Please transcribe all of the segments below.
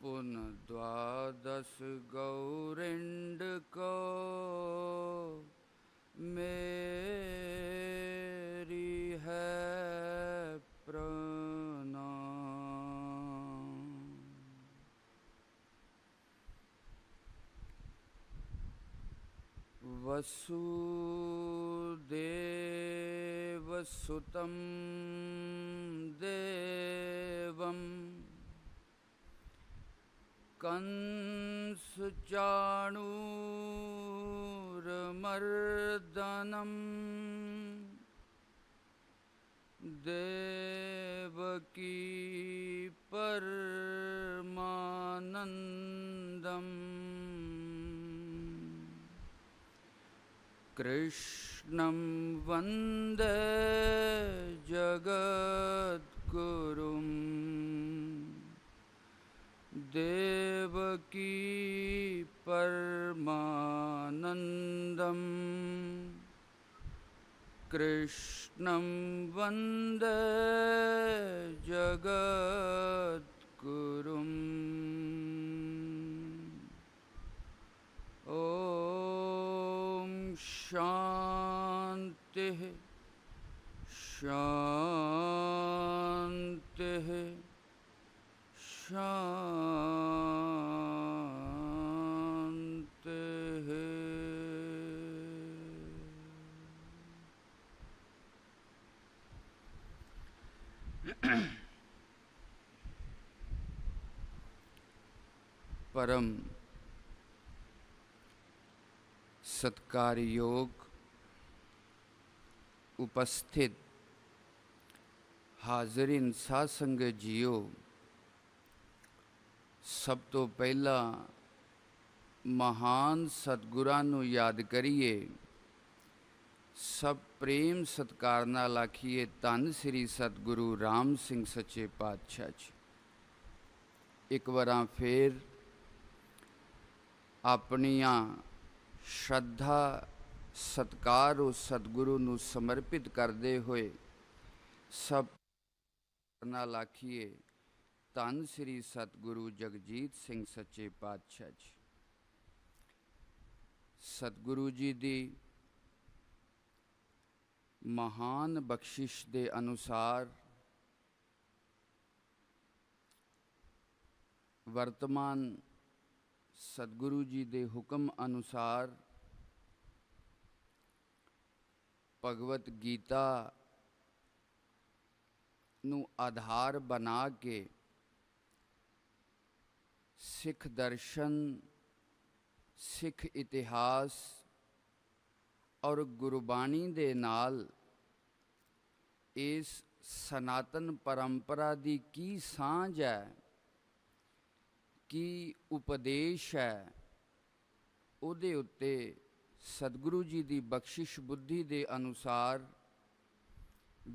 पुन द्वादश गौरिंड को मेरी है प्रणाम। वसुदेवसुतं देवं कंसचाणूरमर्दनं देवकी परमानन्दम् कृष्णं वन्दे जगद्गुरुं देवकी परमानन्दं कृष्णं वन्दे जगद्गुरुम्। ॐ शान्तिः शान्तिः शान्तिः। परम सत्कार योग उपस्थित हाज़रीन साध संगत जीओ, सब तो पहला महान सतगुरां नूं याद करिए, सब प्रेम सत्कार नाल आखिए धन श्री सतगुरु राम सिंह सच्चे पातशाह जी। एक बार फिर अपनियां श्रद्धा सत्कार उस सतगुरु नूं समर्पित करते हुए सब नाल आखिए धन श्री सतगुरु जगजीत सिंह सच्चे पातशाह जी। सतगुरु जी दी महान बख्शिश दे अनुसार वर्तमान सतगुरु जी दे हुक्म अनुसार भगवत गीता नूं आधार बना के सिख दर्शन, सिख इतिहास और गुरबाणी दे नाल इस सनातन परंपरा दी की सांझ है, की उपदेश है, उहदे उत्ते सतगुरु जी दी बख्शिश बुद्धि दे अनुसार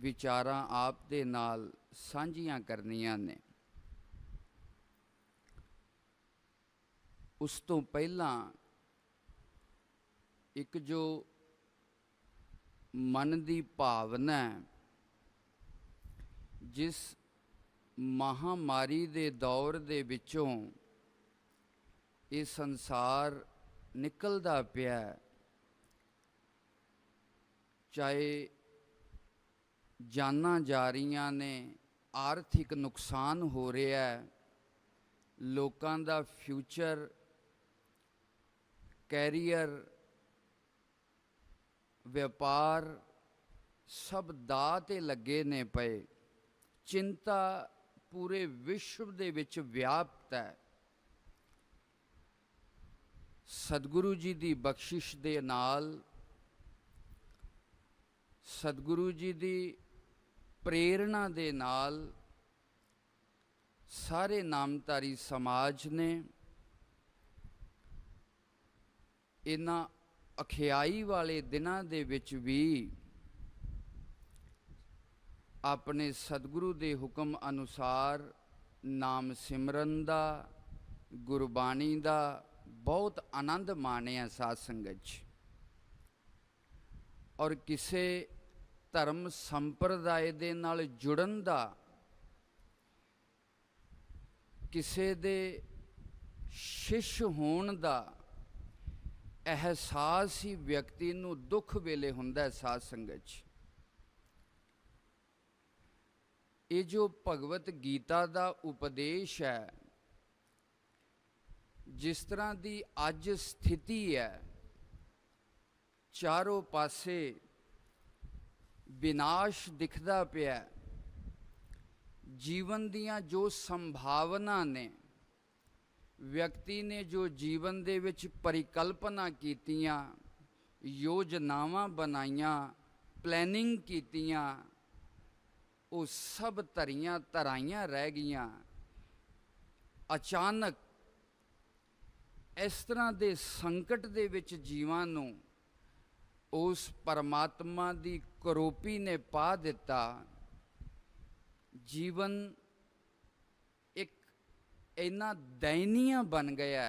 विचारां आप दे नाल सांझियां करनियां ने। उस तो पहला एक जो मन दी भावना है, जिस महामारी दे दौर दे विचों ये संसार निकलदा पिया, चाहे जाना जा रही ने, आर्थिक नुकसान हो रहा है, लोकां दा फ्यूचर कैरियर व्यापार सब दाऽ ते लगे ने पे, चिंता पूरे विश्व दे विच व्याप्त है। सतगुरु जी दी बख्शिश दे नाल, सतगुरु जी दी प्रेरणा दे नाल सारे नामधारी समाज ने इन्हां अखियाई वाले दिनां दे विच भी अपने सतगुरु दे हुक्म अनुसार नाम सिमरन दा, गुरबाणी दा बहुत आनंद माणिया साध संगत जी। और किसी धर्म संप्रदाय दे नाल जुड़न दा, किसी दे शिष्य होण दा एहसास ही व्यक्ति नूं दुख वेले हुंदा है। साध संगत च ये जो भगवत गीता दा उपदेश है, जिस तरह की अज स्थिति है, चारों पासे विनाश दिखदा पिया, जीवन दियां जो संभावना ने, व्यक्ति ने जो जीवन दे विच परिकल्पना कीतियां, योजनावां बनाईयां, प्लैनिंग कीतियां, वो सब धरियां धराइयां रह गईयां। अचानक इस तरह के संकट दे विच जीवां नूं उस परमात्मा दी करोपी ने पा दिता। जीवन एक इन्ना दयनीय बन गया,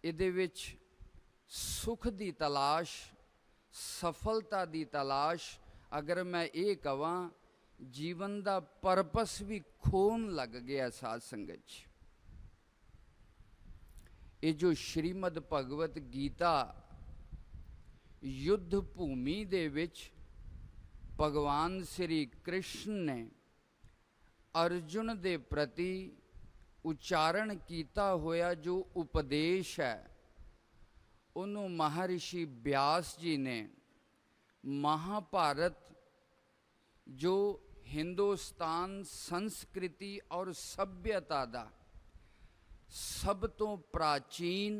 इहदे विच सुख दी तलाश, सफलता दी तलाश, अगर मैं ये कहां जीवन का परपस भी खोन लग गया। साध संगत च ये जो श्रीमद भगवत गीता युद्ध भूमि दे विच भगवान श्री कृष्ण ने अर्जुन दे प्रति उच्चारण किया होया जो उपदेश है, उन्होंने महर्षि व्यास जी ने महाभारत, जो हिंदुस्तान संस्कृति और सभ्यता का सब तो प्राचीन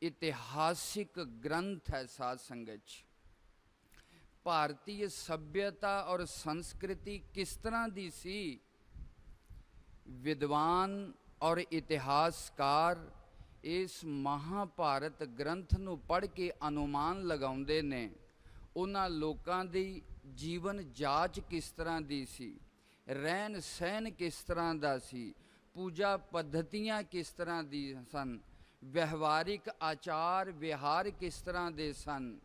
इतिहासिक ग्रंथ है। साध संगत च भारतीय सभ्यता और संस्कृति किस तरह की सी, विद्वान और इतिहासकार इस महाभारत ग्रंथ नूं पढ़ के अनुमान लगाउंदे ने। उन्हां लोकां दी जीवन जाच किस तरह की सी, रहन सहन किस तरह का सी, पूजा पद्धतियां किस तरह दी सन, व्यवहारिक आचार विहार किस तरह दे सन,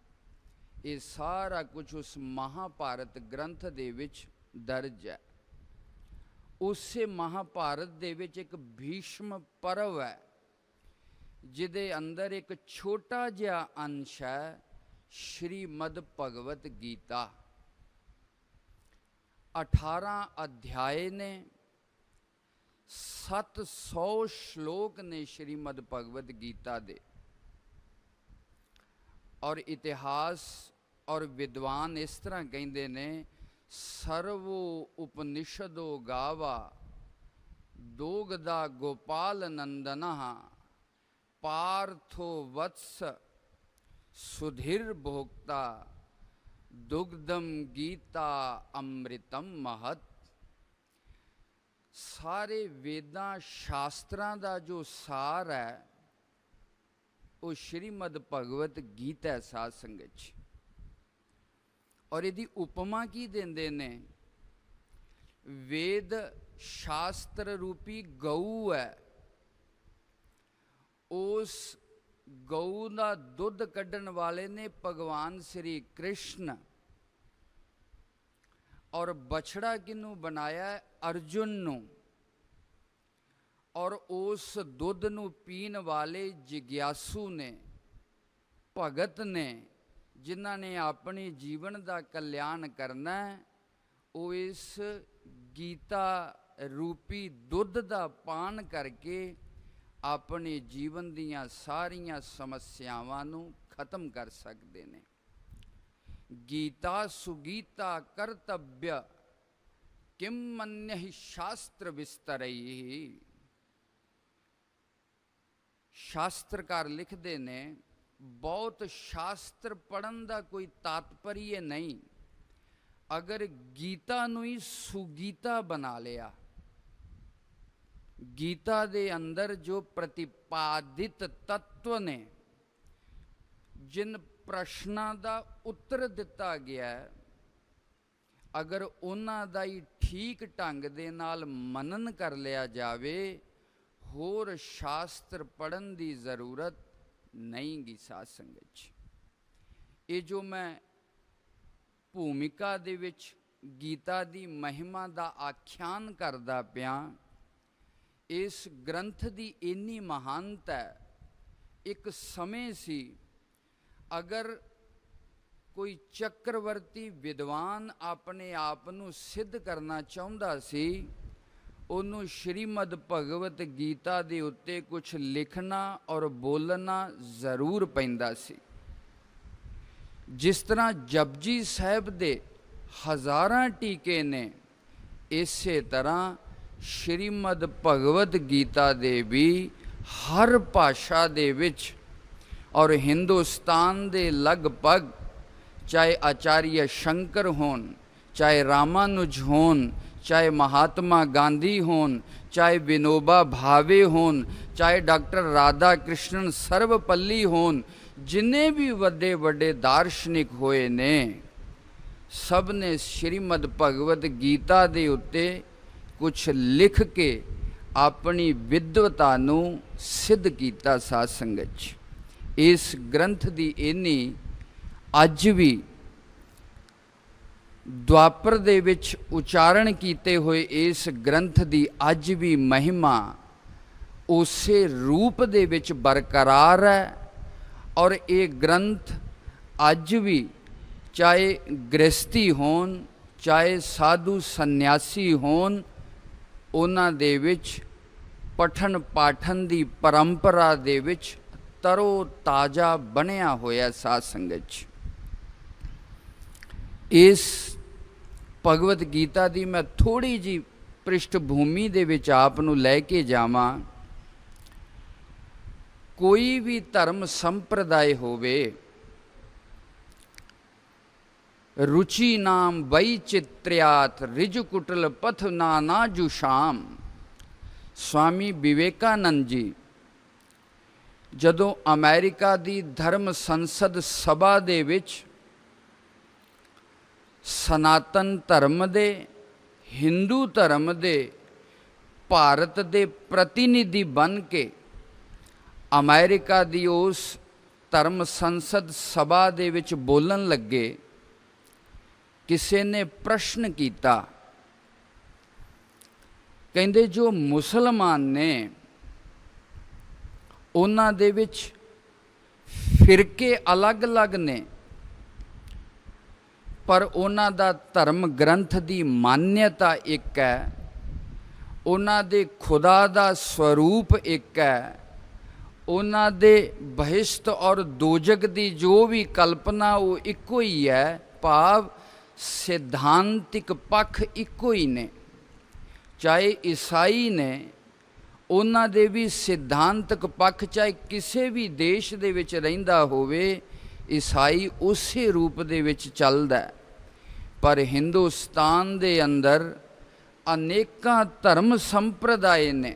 ये सारा कुछ उस महाभारत ग्रंथ दे विच दर्ज है। उस महाभारत दे विच एक भीष्म पर्व है, जिदे अंदर एक छोटा जिहा अंश है श्रीमद भगवत गीता। 18 अध्याय ने, 700 श्लोक ने श्रीमद भगवत गीता दे। और इतिहास और विद्वान इस तरह कहते ने, सर्वो उपनिषदो गावा दोगदा गोपाल नंदना पार्थो वत्स सुधीर भोक्ता दुग्धम गीता अमृतम महत। सारे वेदां शास्त्रां दा जो सार है वो श्रीमद भगवत गीता है। साध संगत च और यदि उपमा की देंदे ने, वेद शास्त्र रूपी गऊ है, उस गऊ का दुध कढ़न वाले ने भगवान श्री कृष्ण, और बछड़ा किनू बनाया अर्जुन नू, और उस दुध नू पीन वाले जिग्यासु ने, भगत ने, जिन्हां ने अपने जीवन का कल्याण करना है, वो इस गीता रूपी दुध का पान करके अपने जीवन दियां सारियां समस्यावां नू खत्म कर सकते हैं। गीता सुगीता कर्तव्य किम मन्य शास्त्र विस्तरई। शास्त्रकार लिखते ने, बहुत शास्त्र पढ़न का कोई तात्पर्य नहीं, अगर गीता नू ही सुगीता बना लिया। गीता दे अंदर जो प्रतिपादित तत्व ने, जिन प्रश्नों का उत्तर दिता गया है, अगर उन्हां दा ही ठीक ढंग दे नाल मनन कर लिया जावे, होर शास्त्र पढ़न की जरूरत नहीं गी। साध संगत ये जो मैं भूमिका दे विच गीता दी महिमा का आख्यान करदा पिया, इस ग्रंथ की इन्नी महानता है। एक समय सी अगर कोई चक्रवर्ती विद्वान अपने आप नूं सिद्ध करना चाहुंदा सी, उन्हों श्रीमद भगवत गीता के उत्ते कुछ लिखना और बोलना जरूर पैंदा सी। जिस तरह जपजी साहिब दे हज़ारां टीके ने, इस तरह श्रीमद भगवत गीता दे भी हर भाषा दे विच और हिंदुस्तान दे लगभग, चाहे आचार्य शंकर होन, चाहे रामानुज होन, चाहे महात्मा गांधी होन, चाहे विनोबा भावे होन, चाहे डॉक्टर राधा कृष्णन सर्वपल्ली होन, जिन्ने भी वड्डे वड्डे दार्शनिक होए ने, सब ने श्रीमद भगवत गीता दे उत्ते कुछ लिख के अपनी विद्वता नूं सिद्ध कीता। साध संगत जी, इस ग्रंथ दी इन्नी अज भी द्वापर दे विच उचारण कीते हुए इस ग्रंथ दी अज भी महिमा उसे रूप दे विच बरकरार है। और ये ग्रंथ अज भी चाहे गृहस्थी होन, चाहे साधु सन्यासी होन, उन्हां दे विच पठन पाठन दी परंपरा दे विच तरो ताज़ा बनया होया। साध संगत जी, इस भगवत गीता दी मैं थोड़ी जी पृष्ठभूमि दे विच आप नूं लैके जावां। कोई भी धर्म संप्रदाय होवे, रुचि नाम वैचित्र्यात रिजकुटल पथ नाना जुशाम। स्वामी विवेकानंद जी जदों अमेरिका दी धर्म संसद सभा दे विच सनातन धर्म दे, हिंदू धर्म दे भारत दे प्रतिनिधि बन के अमेरिका दी उस धर्म संसद सभा दे विच बोलन लगे, किसी ने प्रश्न किया, कहंदे जो मुसलमान ने उन्हां दे विच फिरके अलग अलग ने, पर उन्हां दा धर्म ग्रंथ दी मान्यता एक है, उन्हां दे खुदा दा स्वरूप एक है, उन्हां दे बहिश्त और दोजक दी जो भी कल्पना वो इको ही है। भाव सिद्धांतिक पक्ष इको ही ने। चाहे ईसाई ने, उन्हां दे भी सिद्धांतक पक्ष चाहे किसी भी देश दे विच रहिंदा होवे, ईसाई उसे रूप दे विच चलदा है। पर हिंदुस्तान दे अंदर अनेकां धर्म संप्रदाय ने,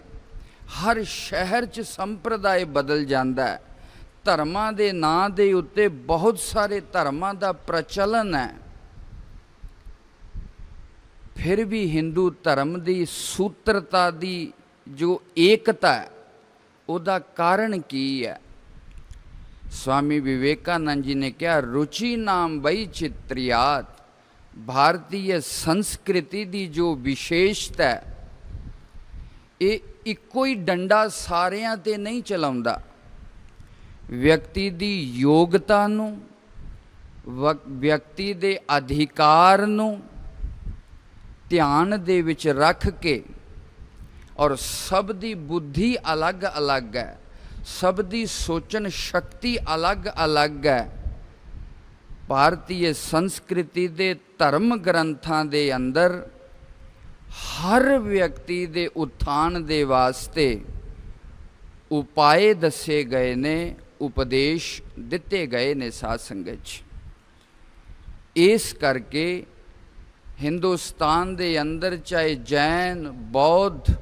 हर शहर च संप्रदाय बदल जाता है। धर्मां दे नां दे उत्ते बहुत सारे धर्मां दा प्रचलन है, फिर भी हिंदू धर्म की सूत्रता की जो एकता है, उहदा कारण की है? स्वामी विवेकानंद जी ने कहा, रुचि नाम वैचित्र्यात। भारतीय संस्कृति की जो विशेषता है, ये इको ही डंडा सारियां ते नहीं चलाउंदा। व्यक्ति की योग्यता नूं, व्यक्ति के अधिकार नूं ध्यान दे विच रख के, और सब दी बुद्धि अलग अलग है, सब दी सोचन शक्ति अलग अलग है। भारतीय संस्कृति दे धर्म ग्रंथां दे अंदर हर व्यक्ति दे उत्थान दे वास्ते उपाय दसे गए ने, उपदेश दिते गए ने। साध संगत जी, इस करके हिंदुस्तान दे अंदर चाहे जैन, बौद्ध,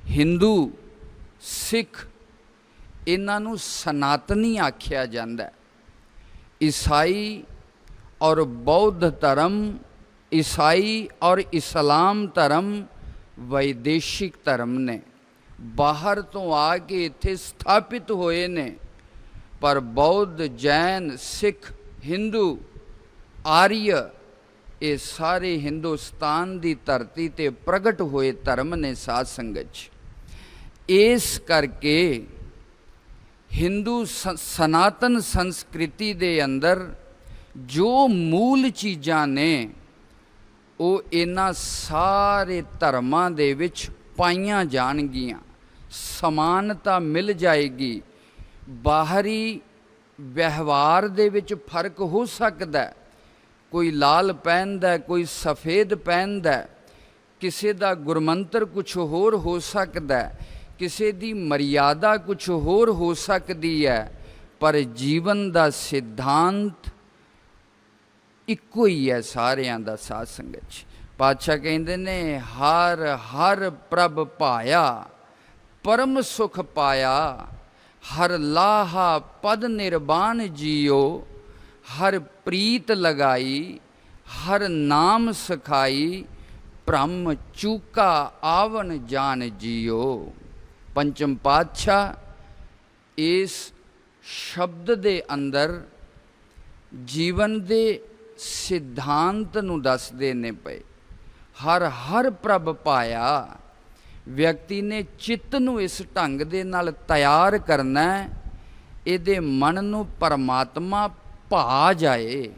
हिंदू, सिख, इन्हां नूं सनातनी आख्या जाता है। ईसाई और बौद्ध धर्म, ईसाई और इस्लाम धर्म वैदेशिक धर्म ने, बाहर तो आके इत्थे स्थापित होए ने। पर बौद्ध, जैन, सिख, हिंदू, आर्य ਇਹ ਸਾਰੇ ਹਿੰਦੁਸਤਾਨ ਦੀ ਧਰਤੀ ਤੇ ਪ੍ਰਗਟ ਹੋਏ ਧਰਮ ਨੇ ਸਾਧ ਸੰਗਤ 'ਚ। ਇਸ ਕਰਕੇ ਹਿੰਦੂ ਸਨਾਤਨ ਸੰਸਕ੍ਰਿਤੀ ਦੇ ਅੰਦਰ ਜੋ ਮੂਲ ਚੀਜ਼ਾਂ ਨੇ ਉਹ ਇਹਨਾਂ ਸਾਰੇ ਧਰਮਾਂ ਦੇ ਵਿੱਚ ਪਾਈਆਂ ਜਾਣਗੀਆਂ। ਸਮਾਨਤਾ ਮਿਲ ਜਾਏਗੀ। ਬਾਹਰੀ ਵਿਵਹਾਰ ਦੇ ਵਿੱਚ ਫਰਕ ਹੋ ਸਕਦਾ, ਕੋਈ ਲਾਲ ਪਹਿਨਦਾ, ਕੋਈ ਸਫੇਦ ਪਹਿਨਦਾ, ਕਿਸੇ ਦਾ ਗੁਰਮੰਤਰ ਕੁਛ ਹੋਰ ਹੋ ਸਕਦਾ, ਕਿਸੇ ਦੀ ਮਰਿਆਦਾ ਕੁਛ ਹੋਰ ਹੋ ਸਕਦੀ ਹੈ, ਪਰ ਜੀਵਨ ਦਾ ਸਿਧਾਂਤ ਇੱਕੋ ਹੀ ਹੈ ਸਾਰਿਆਂ ਦਾ। ਸਾਧ ਸੰਗਤ 'ਚ ਪਾਤਸ਼ਾਹ ਕਹਿੰਦੇ ਨੇ, ਹਰ ਹਰ ਪ੍ਰਭ ਪਾਇਆ ਪਰਮ ਸੁਖ ਪਾਇਆ, ਹਰ ਲਾਹਾ ਪਦ ਨਿਰਵਾਣ ਜੀਓ, ਹਰ ਪ੍ਰੀਤ ਲਗਾਈ ਹਰ ਨਾਮ ਸਖਾਈ, ਭ੍ਰਮ ਚੂਕਾ ਆਵਨ ਜਾਨ ਜੀਓ। ਪੰਚਮ ਪਾਤਸ਼ਾਹ ਇਸ ਸ਼ਬਦ ਦੇ ਅੰਦਰ ਜੀਵਨ ਦੇ ਸਿਧਾਂਤ ਨੂੰ ਦੱਸਦੇ ਨੇ ਪਏ। ਹਰ ਹਰ ਪ੍ਰਭ ਪਾਇਆ, ਵਿਅਕਤੀ ਨੇ ਚਿੱਤ ਨੂੰ ਇਸ ਢੰਗ ਦੇ ਨਾਲ ਤਿਆਰ ਕਰਨਾ, ਇਹਦੇ ਮਨ ਨੂੰ ਪਰਮਾਤਮਾ ਭਾ ਜਾਏ।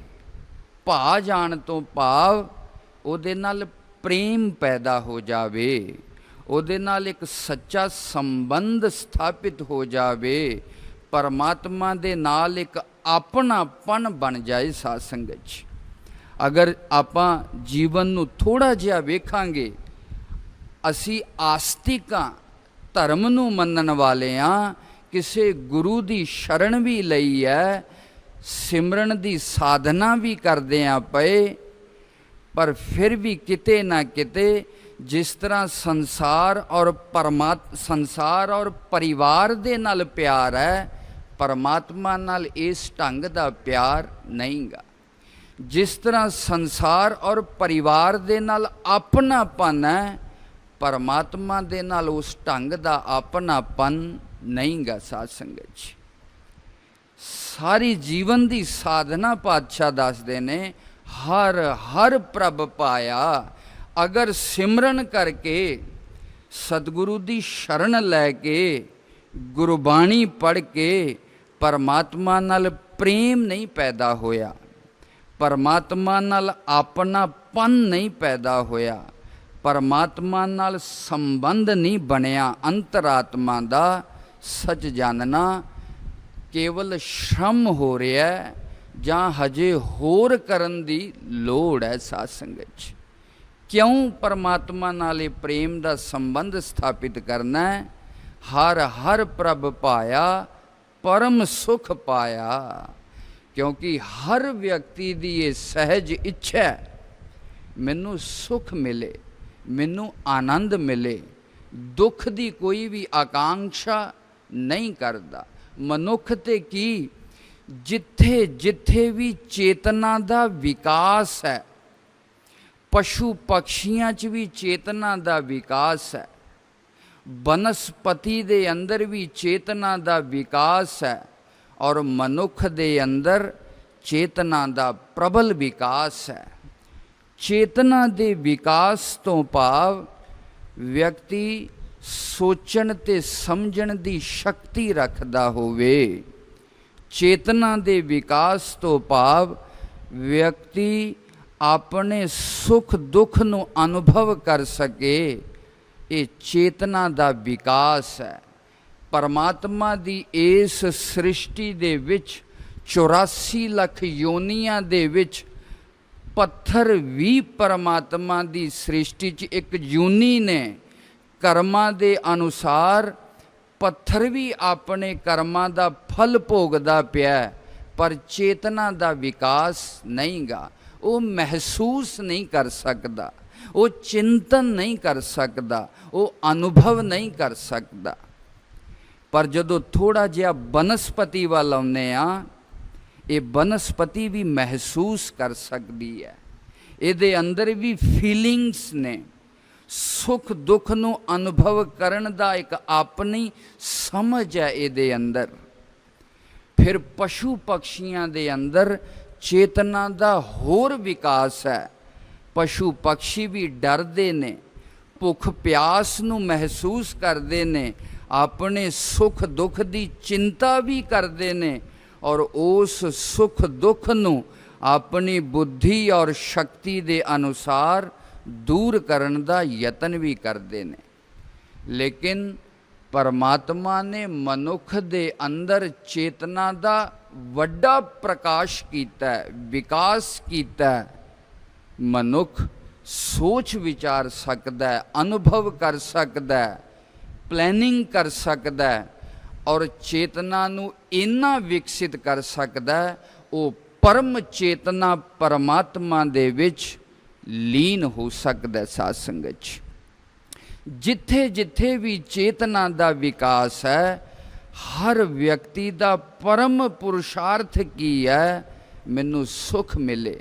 ਭਾ ਜਾਣ ਤੋਂ ਭਾਵ ਉਹਦੇ ਨਾਲ ਪ੍ਰੇਮ ਪੈਦਾ ਹੋ ਜਾਵੇ, ਉਹਦੇ ਨਾਲ ਇੱਕ ਸੱਚਾ ਸੰਬੰਧ ਸਥਾਪਿਤ ਹੋ ਜਾਵੇ, ਪਰਮਾਤਮਾ ਦੇ ਨਾਲ ਇੱਕ ਆਪਣਾਪਨ ਬਣ ਜਾਏ। ਸਾਧ ਸੰਗਤ 'ਚ ਅਗਰ ਆਪਾਂ ਜੀਵਨ ਨੂੰ ਥੋੜ੍ਹਾ ਜਿਹਾ ਵੇਖਾਂਗੇ, ਅਸੀਂ ਆਸਤਿਕ ਹਾਂ, ਧਰਮ ਨੂੰ ਮੰਨਣ ਵਾਲੇ ਹਾਂ, ਕਿਸੇ ਗੁਰੂ ਦੀ ਸ਼ਰਨ ਵੀ ਲਈ ਹੈ, ਸਿਮਰਨ ਦੀ ਸਾਧਨਾ ਵੀ ਕਰਦੇ ਹਾਂ ਪਏ, ਪਰ ਫਿਰ ਵੀ ਕਿਤੇ ਨਾ ਕਿਤੇ ਜਿਸ ਤਰ੍ਹਾਂ ਸੰਸਾਰ ਔਰ ਪਰਿਵਾਰ ਦੇ ਨਾਲ ਪਿਆਰ ਹੈ, ਪਰਮਾਤਮਾ ਨਾਲ ਇਸ ਢੰਗ ਦਾ ਪਿਆਰ ਨਹੀਂ ਗਾ। ਜਿਸ ਤਰ੍ਹਾਂ ਸੰਸਾਰ ਔਰ ਪਰਿਵਾਰ ਦੇ ਨਾਲ ਆਪਣਾਪਨ ਹੈ, ਪਰਮਾਤਮਾ ਦੇ ਨਾਲ ਉਸ ਢੰਗ ਦਾ ਆਪਣਾਪਨ ਨਹੀਂ ਗਾ। ਸਾਧ ਸੰਗਤ 'ਚ ਸਾਰੀ ਜੀਵਨ ਦੀ ਸਾਧਨਾ ਪਾਤਸ਼ਾਹ ਦੱਸਦੇ ਨੇ, ਹਰ ਹਰ ਪ੍ਰਭ ਪਾਇਆ। ਅਗਰ ਸਿਮਰਨ ਕਰਕੇ, ਸਤਿਗੁਰੂ ਦੀ ਸ਼ਰਨ ਲੈ ਕੇ, ਗੁਰਬਾਣੀ ਪੜ੍ਹ ਕੇ ਪਰਮਾਤਮਾ ਨਾਲ ਪ੍ਰੇਮ ਨਹੀਂ ਪੈਦਾ ਹੋਇਆ, ਪਰਮਾਤਮਾ ਨਾਲ ਆਪਣਾਪਨ ਨਹੀਂ ਪੈਦਾ ਹੋਇਆ, ਪਰਮਾਤਮਾ ਨਾਲ ਸੰਬੰਧ ਨਹੀਂ ਬਣਿਆ ਅੰਤਰਾਤਮਾ ਦਾ, ਸੱਚ ਜਾਣਨਾ ਕੇਵਲ ਸ਼ਰਮ ਹੋ ਰਿਹਾ ਜਾਂ ਹਜੇ ਹੋਰ ਕਰਨ ਦੀ ਲੋੜ ਹੈ। ਸਾਧ ਸੰਗਤ 'ਚ ਕਿਉਂ ਪਰਮਾਤਮਾ ਨਾਲ ਇਹ ਪ੍ਰੇਮ ਦਾ ਸੰਬੰਧ ਸਥਾਪਿਤ ਕਰਨਾ ਹੈ? ਹਰ ਹਰ ਪ੍ਰਭ ਪਾਇਆ ਪਰਮ ਸੁਖ ਪਾਇਆ, ਕਿਉਂਕਿ ਹਰ ਵਿਅਕਤੀ ਦੀ ਇਹ ਸਹਿਜ ਇੱਛਾ ਹੈ, ਮੈਨੂੰ ਸੁਖ ਮਿਲੇ, ਮੈਨੂੰ ਆਨੰਦ ਮਿਲੇ। ਦੁੱਖ ਦੀ ਕੋਈ ਵੀ ਆਕਾਂक्षा ਨਹੀਂ ਕਰਦਾ। ਮਨੁੱਖ ਤੇ ਕੀ, ਜਿੱਥੇ ਜਿੱਥੇ ਵੀ ਚੇਤਨਾ ਦਾ ਵਿਕਾਸ ਹੈ, ਪਸ਼ੂ ਪਕਸ਼ੀਆਂ 'ਚ ਵੀ ਚੇਤਨਾ ਦਾ ਵਿਕਾਸ ਹੈ, ਬਨਸਪਤੀ ਦੇ ਅੰਦਰ ਵੀ ਚੇਤਨਾ ਦਾ ਵਿਕਾਸ ਹੈ, ਔਰ ਮਨੁੱਖ ਦੇ ਅੰਦਰ ਚੇਤਨਾ ਦਾ ਪ੍ਰਬਲ ਵਿਕਾਸ ਹੈ। ਚੇਤਨਾ ਦੇ ਵਿਕਾਸ ਤੋਂ ਭਾਵ ਵਿਅਕਤੀ ਸੋਚਣ ਤੇ ਸਮਝਣ ਦੀ ਸ਼ਕਤੀ ਰੱਖਦਾ ਹੋਵੇ। ਚੇਤਨਾ ਦੇ ਵਿਕਾਸ ਤੋਂ ਭਾਵ ਵਿਅਕਤੀ ਆਪਣੇ ਸੁੱਖ ਦੁੱਖ ਨੂੰ ਅਨੁਭਵ ਕਰ ਸਕੇ, ਇਹ ਚੇਤਨਾ ਦਾ ਵਿਕਾਸ ਹੈ। ਪਰਮਾਤਮਾ ਦੀ ਇਸ ਸ੍ਰਿਸ਼ਟੀ ਦੇ ਵਿੱਚ 84 ਲੱਖ ਯੋਨੀਆਂ ਦੇ ਵਿੱਚ ਪੱਥਰ ਵੀ ਪਰਮਾਤਮਾ ਦੀ ਸ੍ਰਿਸ਼ਟੀ 'ਚ ਇੱਕ ਯੂਨੀ ਨੇ। ਕਰਮਾਂ ਦੇ ਅਨੁਸਾਰ ਪੱਥਰ ਵੀ ਆਪਣੇ ਕਰਮਾਂ ਦਾ ਫਲ ਭੋਗਦਾ ਪਿਆ, ਪਰ ਚੇਤਨਾ ਦਾ ਵਿਕਾਸ ਨਹੀਂ ਗਾ। ਉਹ ਮਹਿਸੂਸ ਨਹੀਂ ਕਰ ਸਕਦਾ, ਉਹ ਚਿੰਤਨ ਨਹੀਂ ਕਰ ਸਕਦਾ, ਉਹ ਅਨੁਭਵ ਨਹੀਂ ਕਰ ਸਕਦਾ। ਪਰ ਜਦੋਂ ਥੋੜ੍ਹਾ ਜਿਹਾ ਬਨਸਪਤੀ ਵੱਲ ਆਉਂਦੇ ਹਾਂ, ਇਹ ਬਨਸਪਤੀ ਵੀ ਮਹਿਸੂਸ ਕਰ ਸਕਦੀ ਹੈ। ਇਹਦੇ ਅੰਦਰ ਵੀ ਫੀਲਿੰਗਸ ਨੇ, ਸੁੱਖ ਦੁੱਖ ਨੂੰ ਅਨੁਭਵ ਕਰਨ ਦਾ ਇੱਕ ਆਪਣੀ ਸਮਝ ਹੈ ਇਹਦੇ ਅੰਦਰ। ਫਿਰ ਪਸ਼ੂ ਪਕਸ਼ੀਆਂ ਦੇ ਅੰਦਰ ਚੇਤਨਾ ਦਾ ਹੋਰ ਵਿਕਾਸ ਹੈ। ਪਸ਼ੂ ਪਕਸ਼ੀ ਵੀ ਡਰਦੇ ਨੇ, ਭੁੱਖ ਪਿਆਸ ਨੂੰ ਮਹਿਸੂਸ ਕਰਦੇ ਨੇ, ਆਪਣੇ ਸੁੱਖ ਦੁੱਖ ਦੀ ਚਿੰਤਾ ਵੀ ਕਰਦੇ ਨੇ, ਔਰ ਉਸ ਸੁੱਖ ਦੁੱਖ ਨੂੰ ਆਪਣੀ ਬੁੱਧੀ ਔਰ ਸ਼ਕਤੀ ਦੇ ਅਨੁਸਾਰ ਦੂਰ ਕਰਨ ਦਾ ਯਤਨ ਵੀ ਕਰਦੇ ਨੇ। ਲੇਕਿਨ ਪਰਮਾਤਮਾ ਨੇ ਮਨੁੱਖ ਦੇ ਅੰਦਰ ਚੇਤਨਾ ਦਾ ਵੱਡਾ ਪ੍ਰਕਾਸ਼ ਕੀਤਾ, ਵਿਕਾਸ ਕੀਤਾ। ਮਨੁੱਖ ਸੋਚ ਵਿਚਾਰ ਸਕਦਾ, ਅਨੁਭਵ ਕਰ ਸਕਦਾ, ਪਲੈਨਿੰਗ ਕਰ ਸਕਦਾ, ਔਰ ਚੇਤਨਾ ਨੂੰ ਇੰਨਾ ਵਿਕਸਿਤ ਕਰ ਸਕਦਾ, ਉਹ ਪਰਮ ਚੇਤਨਾ ਪਰਮਾਤਮਾ ਦੇ ਵਿੱਚ ਲੀਨ ਹੋ ਸਕਦਾ। ਸਾਧ ਸੰਗਤ 'ਚ ਜਿੱਥੇ ਜਿੱਥੇ ਵੀ ਚੇਤਨਾ ਦਾ ਵਿਕਾਸ ਹੈ, ਹਰ ਵਿਅਕਤੀ ਦਾ ਪਰਮ ਪੁਰਸ਼ਾਰਥ ਕੀ ਹੈ? ਮੈਨੂੰ ਸੁੱਖ ਮਿਲੇ,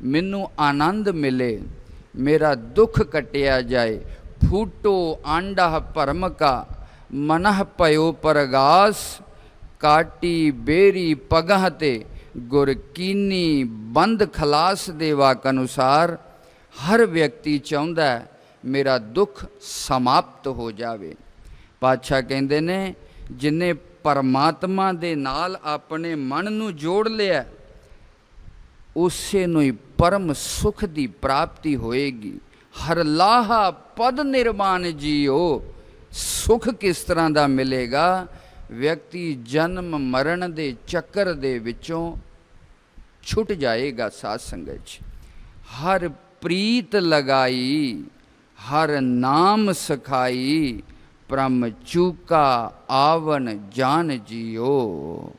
ਮੈਨੂੰ ਆਨੰਦ ਮਿਲੇ, ਮੇਰਾ ਦੁੱਖ ਕਟਿਆ ਜਾਏ। ਫੂਟੋ ਆਂਡਾ ਭਰਮ ਕਾ ਮਨਹ ਪਇਓ ਪਰਗਾਸ, ਕਾਟੀ ਬੇਰੀ ਪਗਹ ਤੇ ਗੁਰ ਕੀਨੀ ਬੰਦ ਖਲਾਸ ਦੇ ਵਾਕ ਅਨੁਸਾਰ ਹਰ ਵਿਅਕਤੀ ਚਾਹੁੰਦਾ ਮੇਰਾ ਦੁੱਖ ਸਮਾਪਤ ਹੋ ਜਾਵੇ। ਪਾਤਸ਼ਾਹ ਕਹਿੰਦੇ ਨੇ ਜਿਨੇ ਪਰਮਾਤਮਾ ਦੇ ਨਾਲ ਆਪਣੇ ਮਨ ਨੂੰ ਜੋੜ ਲਿਆ, ਉਸੇ ਨੂੰ ਹੀ ਪਰਮ ਸੁਖ ਦੀ ਪ੍ਰਾਪਤੀ ਹੋਏਗੀ। ਹਰ ਲਾਹਾ ਪਦ ਨਿਰਮਾਣ ਜੀਓ, ਸੁਖ ਕਿਸ ਤਰ੍ਹਾਂ ਦਾ ਮਿਲੇਗਾ? ਵਿਅਕਤੀ ਜਨਮ ਮਰਨ ਦੇ ਚੱਕਰ ਦੇ ਵਿੱਚੋਂ ਛੁੱਟ ਜਾਏਗਾ। ਸਾਧ ਸੰਗਤ 'ਚ ਹਰ ਪ੍ਰੀਤ ਲਗਾਈ, ਹਰ ਨਾਮ ਸਖਾਈ, ਪ੍ਰਮ ਚੂਕਾ ਆਵਨ ਜਾਨ ਜੀਓ।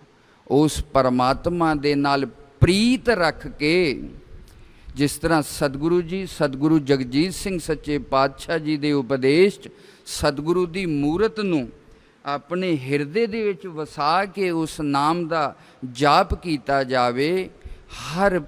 ਉਸ ਪਰਮਾਤਮਾ ਦੇ ਨਾਲ ਪ੍ਰੀਤ ਰੱਖ ਕੇ, ਜਿਸ ਤਰ੍ਹਾਂ ਸਤਿਗੁਰੂ ਜੀ, ਸਤਿਗੁਰੂ ਜਗਜੀਤ ਸਿੰਘ ਸੱਚੇ ਪਾਤਸ਼ਾਹ ਜੀ ਦੇ ਉਪਦੇਸ਼ 'ਚ ਸਤਿਗੁਰੂ ਦੀ ਮੂਰਤ ਨੂੰ ਆਪਣੇ ਹਿਰਦੇ ਦੇ ਵਿੱਚ ਵਸਾ ਕੇ ਉਸ ਨਾਮ ਦਾ ਜਾਪ ਕੀਤਾ ਜਾਵੇ। ਹਰ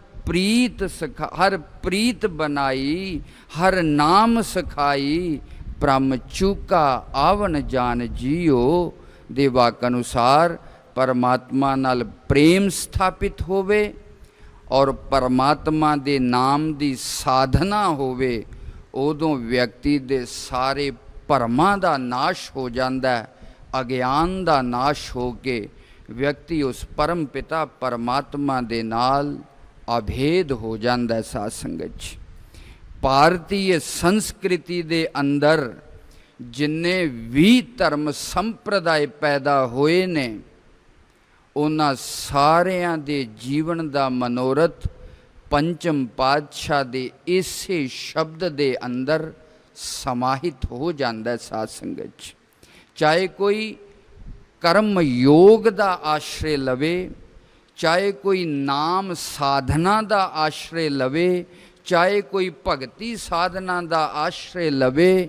ਪ੍ਰੀਤ ਬਣਾਈ, ਹਰ ਨਾਮ ਸਖਾਈ, ਪ੍ਰਮ ਚੂਕਾ ਆਵਨ ਜਾਨ ਜੀਓ ਦੇ ਵਾਕ ਅਨੁਸਾਰ ਪਰਮਾਤਮਾ ਨਾਲ ਪ੍ਰੇਮ ਸਥਾਪਿਤ ਹੋਵੇ ਔਰ ਪਰਮਾਤਮਾ ਦੇ ਨਾਮ ਦੀ ਸਾਧਨਾ ਹੋਵੇ, ਉਦੋਂ ਵਿਅਕਤੀ ਦੇ ਸਾਰੇ ਭਰਮਾਂ ਦਾ ਨਾਸ਼ ਹੋ ਜਾਂਦਾ, ਅਗਿਆਨ ਦਾ ਨਾਸ਼ ਹੋ ਕੇ ਵਿਅਕਤੀ ਉਸ ਪਰਮ ਪਿਤਾ ਪਰਮਾਤਮਾ ਦੇ ਨਾਲ ਅਭੇਦ ਹੋ ਜਾਂਦਾ। ਸਾਧ ਸੰਗਤ 'ਚ ਭਾਰਤੀ ਸੰਸਕ੍ਰਿਤੀ ਦੇ ਅੰਦਰ ਜਿੰਨੇ ਵੀ ਧਰਮ ਸੰਪਰਦਾਇ ਪੈਦਾ ਹੋਏ ਨੇ, ਉਹਨਾਂ ਸਾਰਿਆਂ ਦੇ ਜੀਵਨ ਦਾ ਮਨੋਰਥ ਪੰਚਮ ਪਾਤਸ਼ਾਹ ਦੇ ਇਸੇ ਸ਼ਬਦ ਦੇ ਅੰਦਰ ਸਮਾਹਿਤ ਹੋ ਜਾਂਦਾ। ਸਾਧ ਸੰਗਤ 'ਚ ਚਾਹੇ ਕੋਈ ਕਰਮ ਯੋਗ ਦਾ ਆਸ਼ਰੇ ਲਵੇ, ਚਾਹੇ ਕੋਈ ਨਾਮ ਸਾਧਨਾ ਦਾ ਆਸ਼ਰੇ ਲਵੇ, ਚਾਹੇ ਕੋਈ ਭਗਤੀ ਸਾਧਨਾ ਦਾ ਆਸ਼ਰੇ ਲਵੇ,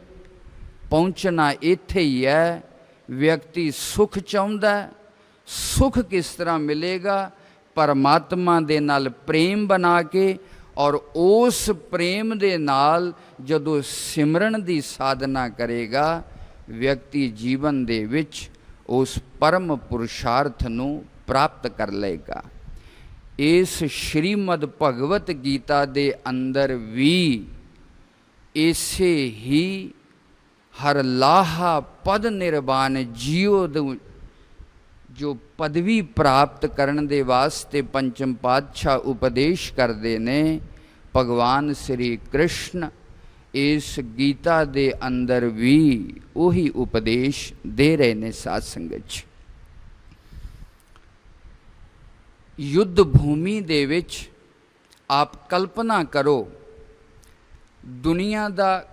ਪਹੁੰਚਣਾ ਇੱਥੇ ਹੀ ਹੈ। ਵਿਅਕਤੀ ਸੁਖ ਚਾਹੁੰਦਾ, ਸੁਖ ਕਿਸ ਤਰ੍ਹਾਂ ਮਿਲੇਗਾ? ਪਰਮਾਤਮਾ ਦੇ ਨਾਲ ਪ੍ਰੇਮ ਬਣਾ ਕੇ, ਔਰ ਉਸ ਪ੍ਰੇਮ ਦੇ ਨਾਲ ਜਦੋਂ ਸਿਮਰਨ ਦੀ ਸਾਧਨਾ ਕਰੇਗਾ, ਵਿਅਕਤੀ ਜੀਵਨ ਦੇ ਵਿੱਚ ਉਸ ਪਰਮ ਪੁਰਸ਼ਾਰਥ ਨੂੰ ਪ੍ਰਾਪਤ ਕਰ ਲਏਗਾ। ਇਸ ਸ਼੍ਰੀਮਦ ਭਗਵਤ ਗੀਤਾ ਦੇ ਅੰਦਰ ਵੀ ਇਸੇ ਹੀ ਹਰ ਲਾਹਾ ਪਦ ਨਿਰਵਾਣ ਜੀਓ ਜੋ ਪਦਵੀ ਪ੍ਰਾਪਤ ਕਰਨ ਦੇ ਵਾਸਤੇ ਪੰਚਮ ਪਾਤਸ਼ਾਹ ਉਪਦੇਸ਼ ਕਰਦੇ ਨੇ, ਭਗਵਾਨ ਸ੍ਰੀ ਕ੍ਰਿਸ਼ਨ ਇਸ ਗੀਤਾ ਦੇ ਅੰਦਰ ਵੀ ਉਹੀ ਉਪਦੇਸ਼ ਦੇ ਰਹੇ ਨੇ। ਸਾਧ ਸੰਗਤ 'ਚ ਯੁੱਧ ਭੂਮੀ ਦੇ ਵਿੱਚ ਆਪ ਕਲਪਨਾ ਕਰੋ, ਦੁਨੀਆ ਦਾ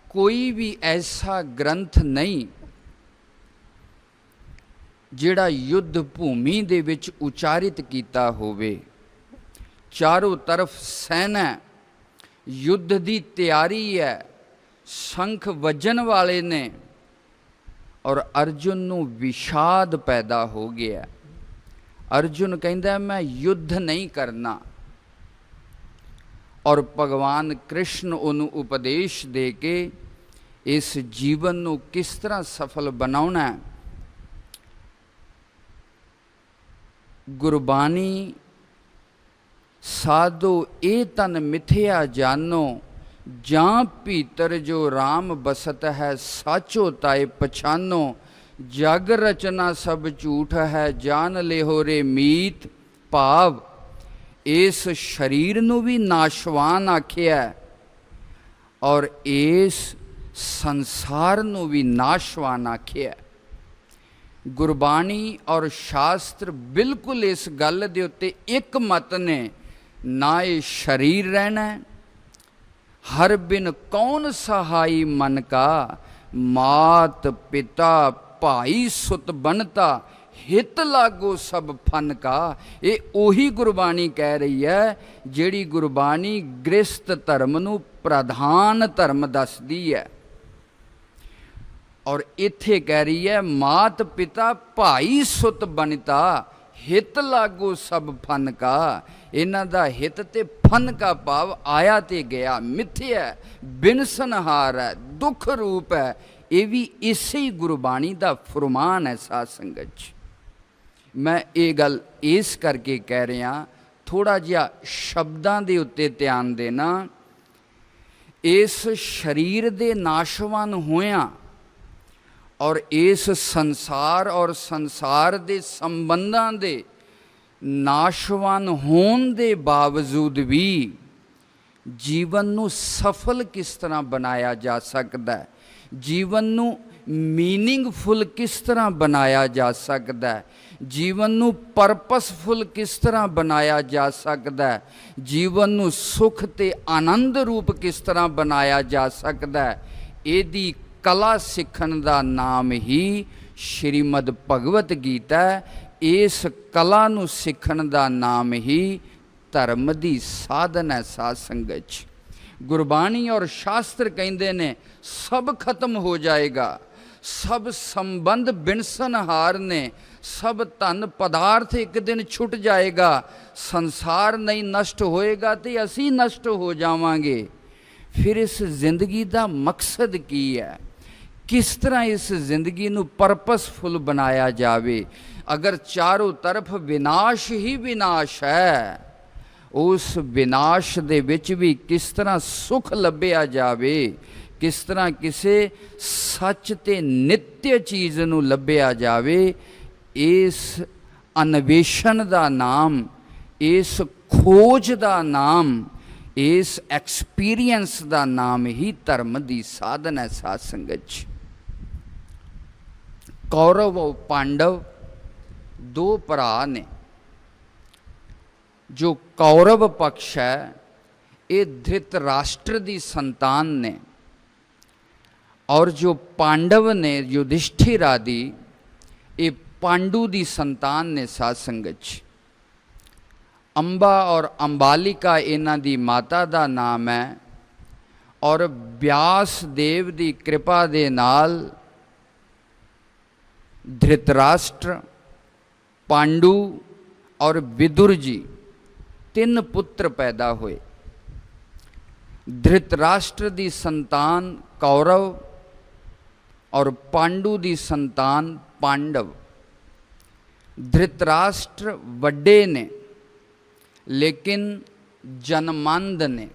ਕੋਈ ਵੀ ਐਸਾ ਗ੍ਰੰਥ ਨਹੀਂ ਜਿਹੜਾ ਯੁੱਧ ਭੂਮੀ ਦੇ ਵਿੱਚ ਉਚਾਰਿਤ ਕੀਤਾ ਹੋਵੇ। ਚਾਰੋਂ ਤਰਫ ਸੈਨਾ, ਯੁੱਧ ਦੀ ਤਿਆਰੀ ਹੈ, ਸ਼ੰਖ ਵੱਜਣ ਵਾਲੇ ਨੇ, ਔਰ ਅਰਜੁਨ ਨੂੰ ਵਿਸ਼ਾਦ ਪੈਦਾ ਹੋ ਗਿਆ। ਅਰਜੁਨ ਕਹਿੰਦਾ ਮੈਂ ਯੁੱਧ ਨਹੀਂ ਕਰਨਾ, ਔਰ ਭਗਵਾਨ ਕ੍ਰਿਸ਼ਨ ਉਹਨੂੰ ਉਪਦੇਸ਼ ਦੇ ਕੇ ਇਸ ਜੀਵਨ ਨੂੰ ਕਿਸ ਤਰ੍ਹਾਂ ਸਫਲ ਬਣਾਉਣਾ ਹੈ। ਗੁਰਬਾਣੀ ਸਾਧੋ ਇਹ ਤਨ ਮਿਥਿਆ ਜਾਨੋ, जां भीतर जो राम बसत है, साचो ताए पछानो। जग रचना सब झूठ है, जान लेहो रे मीत। भाव इस शरीर नूं भी नाशवान आखिया और इस संसार नूं भी नाशवान आखिया। गुरबाणी और शास्त्र बिल्कुल इस गल दे उत्ते एक मत ने, ना ये शरीर रहना है। हर बिन कौन सहाई मन का, मात पिता भाई सुत बनता। हित लागो सब फन का। ये ओही गुरबाणी कह रही है जिहड़ी गुरबाणी गृहस्थ धर्म नूं प्रधान धर्म दसदी है। और इत्थे कह रही है मात पिता भाई सुत बनता, हित लागो सब फन का। इन्हां दा हित ते फन का भाव आया ते गया, मिथ्या है, बिनसनहार है, दुख रूप है। ये भी इसे ही गुरबाणी दा फरमान है। साध संगत जी, मैं ये गल इस करके कह रहा, थोड़ा जिहा शब्दां दे उत्ते ध्यान देना। इस शरीर दे नाशवान होया और इस संसार और संसार दे संबंधां दे नाशवान होने दे बावजूद भी जीवन नूं सफल किस तरह बनाया जा सकता है, जीवन नूं मीनिंगफुल किस तरह बनाया जा सकता है, जीवन नूं परपसफुल किस तरह बनाया जा सकता है, जीवन नूं सुख ते आनंद रूप किस तरह बनाया जा सकता है। इहदी कला सीखण दा नाम ही श्रीमद भगवत गीता है। इस कला नूं सीखण दा नाम ही धर्म दी साधन है। साध संगत जी, गुरबाणी और शास्त्र कहते ने सब खत्म हो जाएगा, सब संबंध बिनसनहार ने, सब धन पदार्थ एक दिन छुट जाएगा, संसार नहीं नष्ट होएगा तो असी नष्ट हो जावांगे। फिर इस जिंदगी का मकसद की है, किस तरह इस जिंदगी नूं परपसफुल बनाया जावे। अगर चारों तरफ विनाश ही विनाश है, उस विनाश दे विच भी किस तरह सुख लभ्या जावे, किस तरह किसे सच ते नित्य चीज़ नूं लभ्या जावे। इस अन्वेषण दा नाम, इस खोज दा नाम, इस एक्सपीरियंस दा नाम ही धर्म दी साधन है। साध संगत जी, कौरव और पांडव दो भरा ने। जो कौरव पक्ष है ये धृतराष्ट्र दी संतान ने, और जो पांडव ने युधिष्ठिर आदि ये पांडु दी संतान ने। साध संगत जी, अंबा और अंबालिका इन्हां दी माता दा नाम है, और व्यास देव दी कृपा दे नाल धृतराष्ट्र, पांडु और विदुर जी तीन पुत्र पैदा हुए। धृतराष्ट्र दी संतान कौरव और पांडु दी संतान पांडव। धृतराष्ट्र वड्डे ने, लेकिन जन्मंद ने,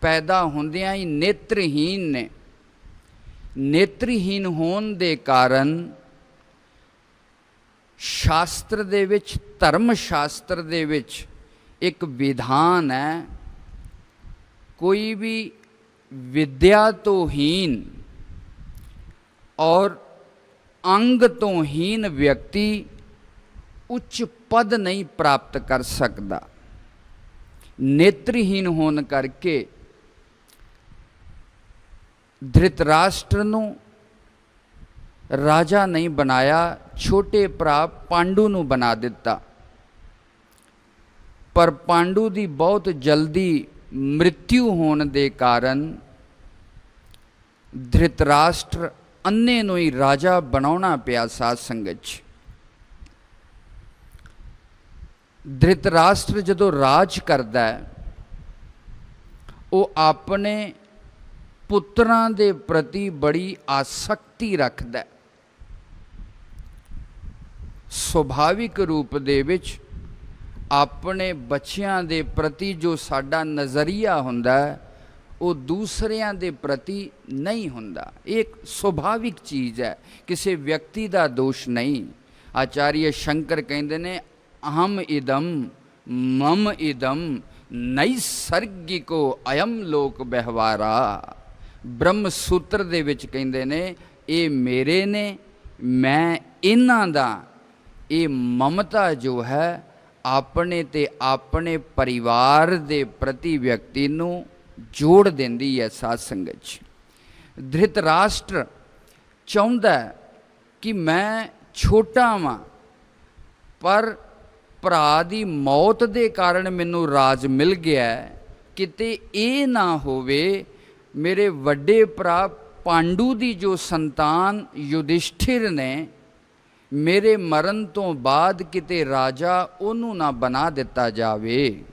पैदा होंदियां ही नेत्रहीन ने। नेत्रहीन होने दे कारण शास्त्र दे विच, धर्म शास्त्र दे विच एक विधान है, कोई भी विद्या तो हीन और अंग तो हीन व्यक्ति उच्च पद नहीं प्राप्त कर सकता। नेत्रहीन होने करके धृतराष्ट्र नूं राजा नहीं बनाया, छोटे भरा पांडु नूं बना दिता। पर पांडु दी बहुत जल्दी मृत्यु होने दे कारण धृतराष्ट्र अन्ने नूं ही राजा बनाउणा पिया। साध संगत जी, धृतराष्ट्र जदों राज करदा है, वो अपने पुत्रां दे प्रति बड़ी आसक्ति रखदा है। सुभाविक रूप दे विच अपने बच्चियां दे प्रति जो साडा नज़रिया हुंदा है, ਉਹ ਦੂਸਰਿਆਂ ਦੇ ਪ੍ਰਤੀ ਨਹੀਂ ਹੁੰਦਾ। ਇਹ ਇੱਕ ਸੁਭਾਵਿਕ ਚੀਜ਼ ਹੈ, ਕਿਸੇ ਵਿਅਕਤੀ ਦਾ ਦੋਸ਼ ਨਹੀਂ। ਆਚਾਰੀਆ ਸ਼ੰਕਰ ਕਹਿੰਦੇ ਨੇ ਅਹਮ ਇਦਮ ਮਮ ਇਦਮ ਨੈਸਰਗਿਕੋ ਅਯਮ ਲੋਕ ਵਿਵਹਾਰਾ। ਬ੍ਰਹਮ ਸੂਤਰ ਦੇ ਵਿੱਚ ਕਹਿੰਦੇ ਨੇ ਇਹ ਮੇਰੇ ਨੇ, ਮੈਂ ਇਹਨਾਂ ਦਾ। ਇਹ ਮਮਤਾ ਜੋ ਹੈ ਆਪਣੇ ਤੇ ਆਪਣੇ ਪਰਿਵਾਰ ਦੇ ਪ੍ਰਤੀ ਵਿਅਕਤੀ ਨੂੰ ਜੋੜ ਦਿੰਦੀ ਹੈ। ਸਾਧ ਸੰਗਤ 'ਚ ਧ੍ਰਿਤਰਾਸ਼ਟਰ ਚਾਹੁੰਦਾ ਕਿ ਮੈਂ ਛੋਟਾ ਵਾਂ, ਪਰ ਭਰਾ ਦੀ ਮੌਤ ਦੇ ਕਾਰਨ ਮੈਨੂੰ ਰਾਜ ਮਿਲ ਗਿਆ। ਕਿਤੇ ਇਹ ਨਾ ਹੋਵੇ ਮੇਰੇ ਵੱਡੇ ਭਰਾ ਪਾਂਡੂ ਦੀ ਜੋ ਸੰਤਾਨ ਯੁਧਿਸ਼ਠਿਰ ਨੇ, ਮੇਰੇ ਮਰਨ ਤੋਂ ਬਾਅਦ ਕਿਤੇ ਰਾਜਾ ਉਹਨੂੰ ਨਾ ਬਣਾ ਦਿੱਤਾ ਜਾਵੇ।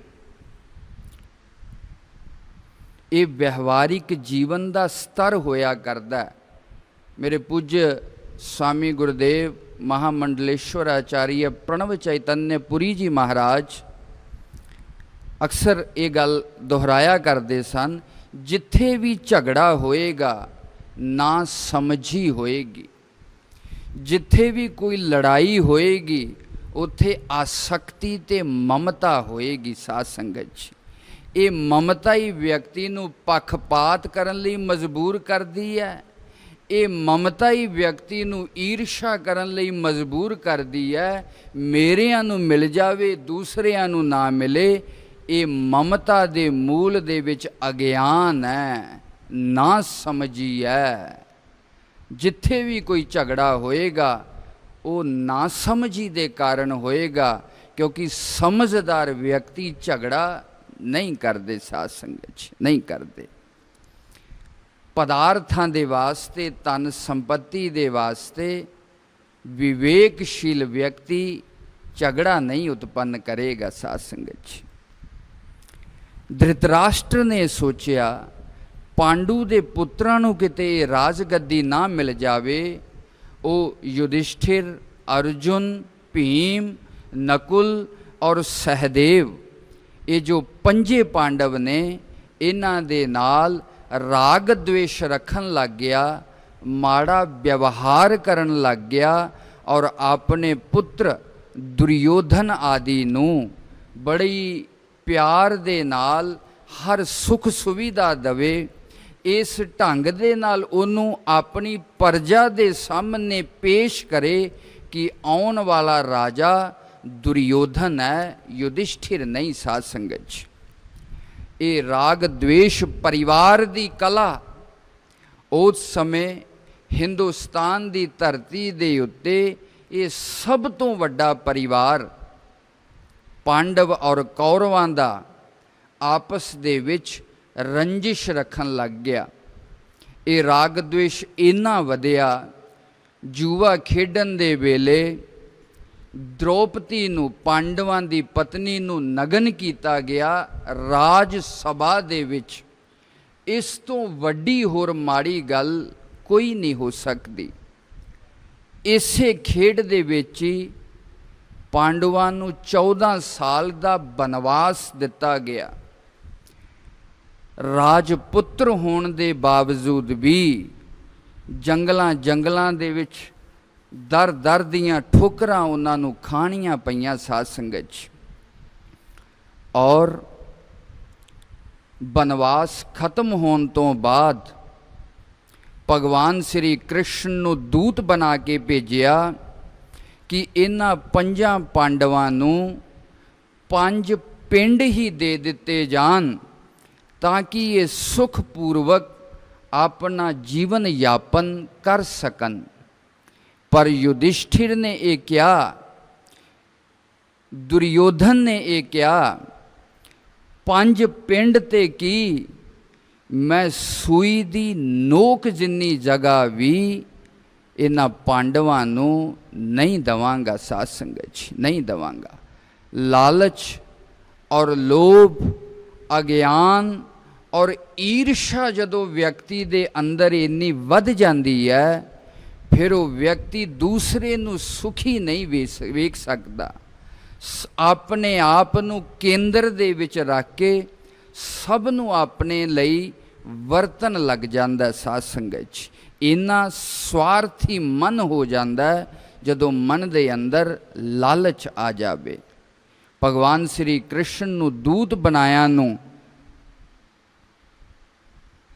ਇਹ ਵਿਵਹਾਰਿਕ ਜੀਵਨ ਦਾ ਸਤਰ ਹੋਇਆ ਕਰਦਾ। ਮੇਰੇ ਪੂज्य स्वामी गुरुदेव महामंडलेश्वर आचार्य प्रणव चैतन्यपुरी जी महाराज अक्सर ये गल दोहराया करते सन, जिथे भी झगड़ा होएगा ना समझी होएगी, जिथे भी कोई लड़ाई होएगी उथे आसक्ति ते ममता होएगी। साध संगत जी, ये ममता ही व्यक्ति नूं पक्षपात करन लई मजबूर करदी है। ये ममता ही व्यक्ति नूं ईर्षा करन लई मजबूर करदी है। मेरिਆਂ ਨੂੰ मिल जावे दूसरिਆਂ ਨੂੰ ना मिले। ये ममता दे मूल दे विच अज्ञान है, ना समझी है। जिथे भी कोई झगड़ा होएगा वो ना समझी दे कारण होएगा, क्योंकि समझदार व्यक्ति झगड़ा नहीं करते। साध संगत नहीं करते। पदार्थां दे वास्ते, धन संपत्ति दे वास्ते विवेकशील व्यक्ति झगड़ा नहीं उत्पन्न करेगा। साध संगत जी, धृतराष्ट्र ने सोचा पांडु दे पुत्रां नूं किते राजगद्दी ना मिल जावे। वो युधिष्ठिर, अर्जुन, भीम, नकुल और सहदेव, ये जो पंजे पांडव ने, इन्हां दे नाल राग द्वेष रखन लग गया, माड़ा व्यवहार करन लग गया और अपने पुत्र दुर्योधन आदि नूं बड़ी प्यार दे नाल हर सुख सुविधा दवे। इस ढंग दे नाल उन्हों अपनी प्रजा दे सामने पेश करे कि आउण वाला राजा दुर्योधन है, युधिष्ठिर नहीं। साध संगत जी, ये राग द्वेष परिवार दी कला उस समय हिंदुस्तान दी धरती दे उत्ते ये सब तो वड्डा परिवार पांडव और कौरवां दा आपस दे विच रंजिश रखन लग गया। ये राग द्वेष इन्ना वधिया, जुआ खेडन दे वेले द्रौपदी नूं, पांडवां दी पत्नी नूं नगन कीता गया राज सभा दे विच। इस तो वड्डी होर माड़ी गल कोई नहीं हो सकती। इसे खेड दे विच ही पांडवां नूं 14 साल दा बनवास दिता गया। राजपुत्र होने दे बावजूद भी जंगलां जंगलां दे विच दर दर दियां ठोकरां उन्हां नूं खाणियां पईयां। साध संगत जी, और बनवास खत्म होने तो बाद भगवान श्री कृष्ण नूं दूत बना के भेजिया कि इन्हां पंजां पांडवां नूं 5 पिंड ही दे दिते जान, ताकि ये सुखपूर्वक अपना जीवन यापन कर सकन। पर युधिष्ठिर ने ये क्या, दुर्योधन ने ये क्या, 5 पिंड ते की मैं सूई दी नोक जिन्नी जगह भी इन्हां पांडवां नूं नहीं दवांगा। साध संगत जी, नहीं दवांगा। लालच और लोभ, अज्ञान और ईर्षा जदों व्यक्ति दे अंदर इन्नी वध जाती है, फिर वो व्यक्ति दूसरे नूं सुखी नहीं वेख सकता। अपने आप नूं केंद्र दे विच रख के सब नूं अपने लई ਵਰਤਨ ਲੱਗ ਜਾਂਦਾ ਸਾਧ ਸੰਗਤ 'ਚ। ਇੰਨਾ ਸਵਾਰਥੀ ਮਨ ਹੋ ਜਾਂਦਾ ਜਦੋਂ ਮਨ ਦੇ ਅੰਦਰ ਲਾਲਚ ਆ ਜਾਵੇ। ਭਗਵਾਨ ਸ੍ਰੀ ਕ੍ਰਿਸ਼ਨ ਨੂੰ ਦੂਤ ਬਣਾਇਆ ਨੂੰ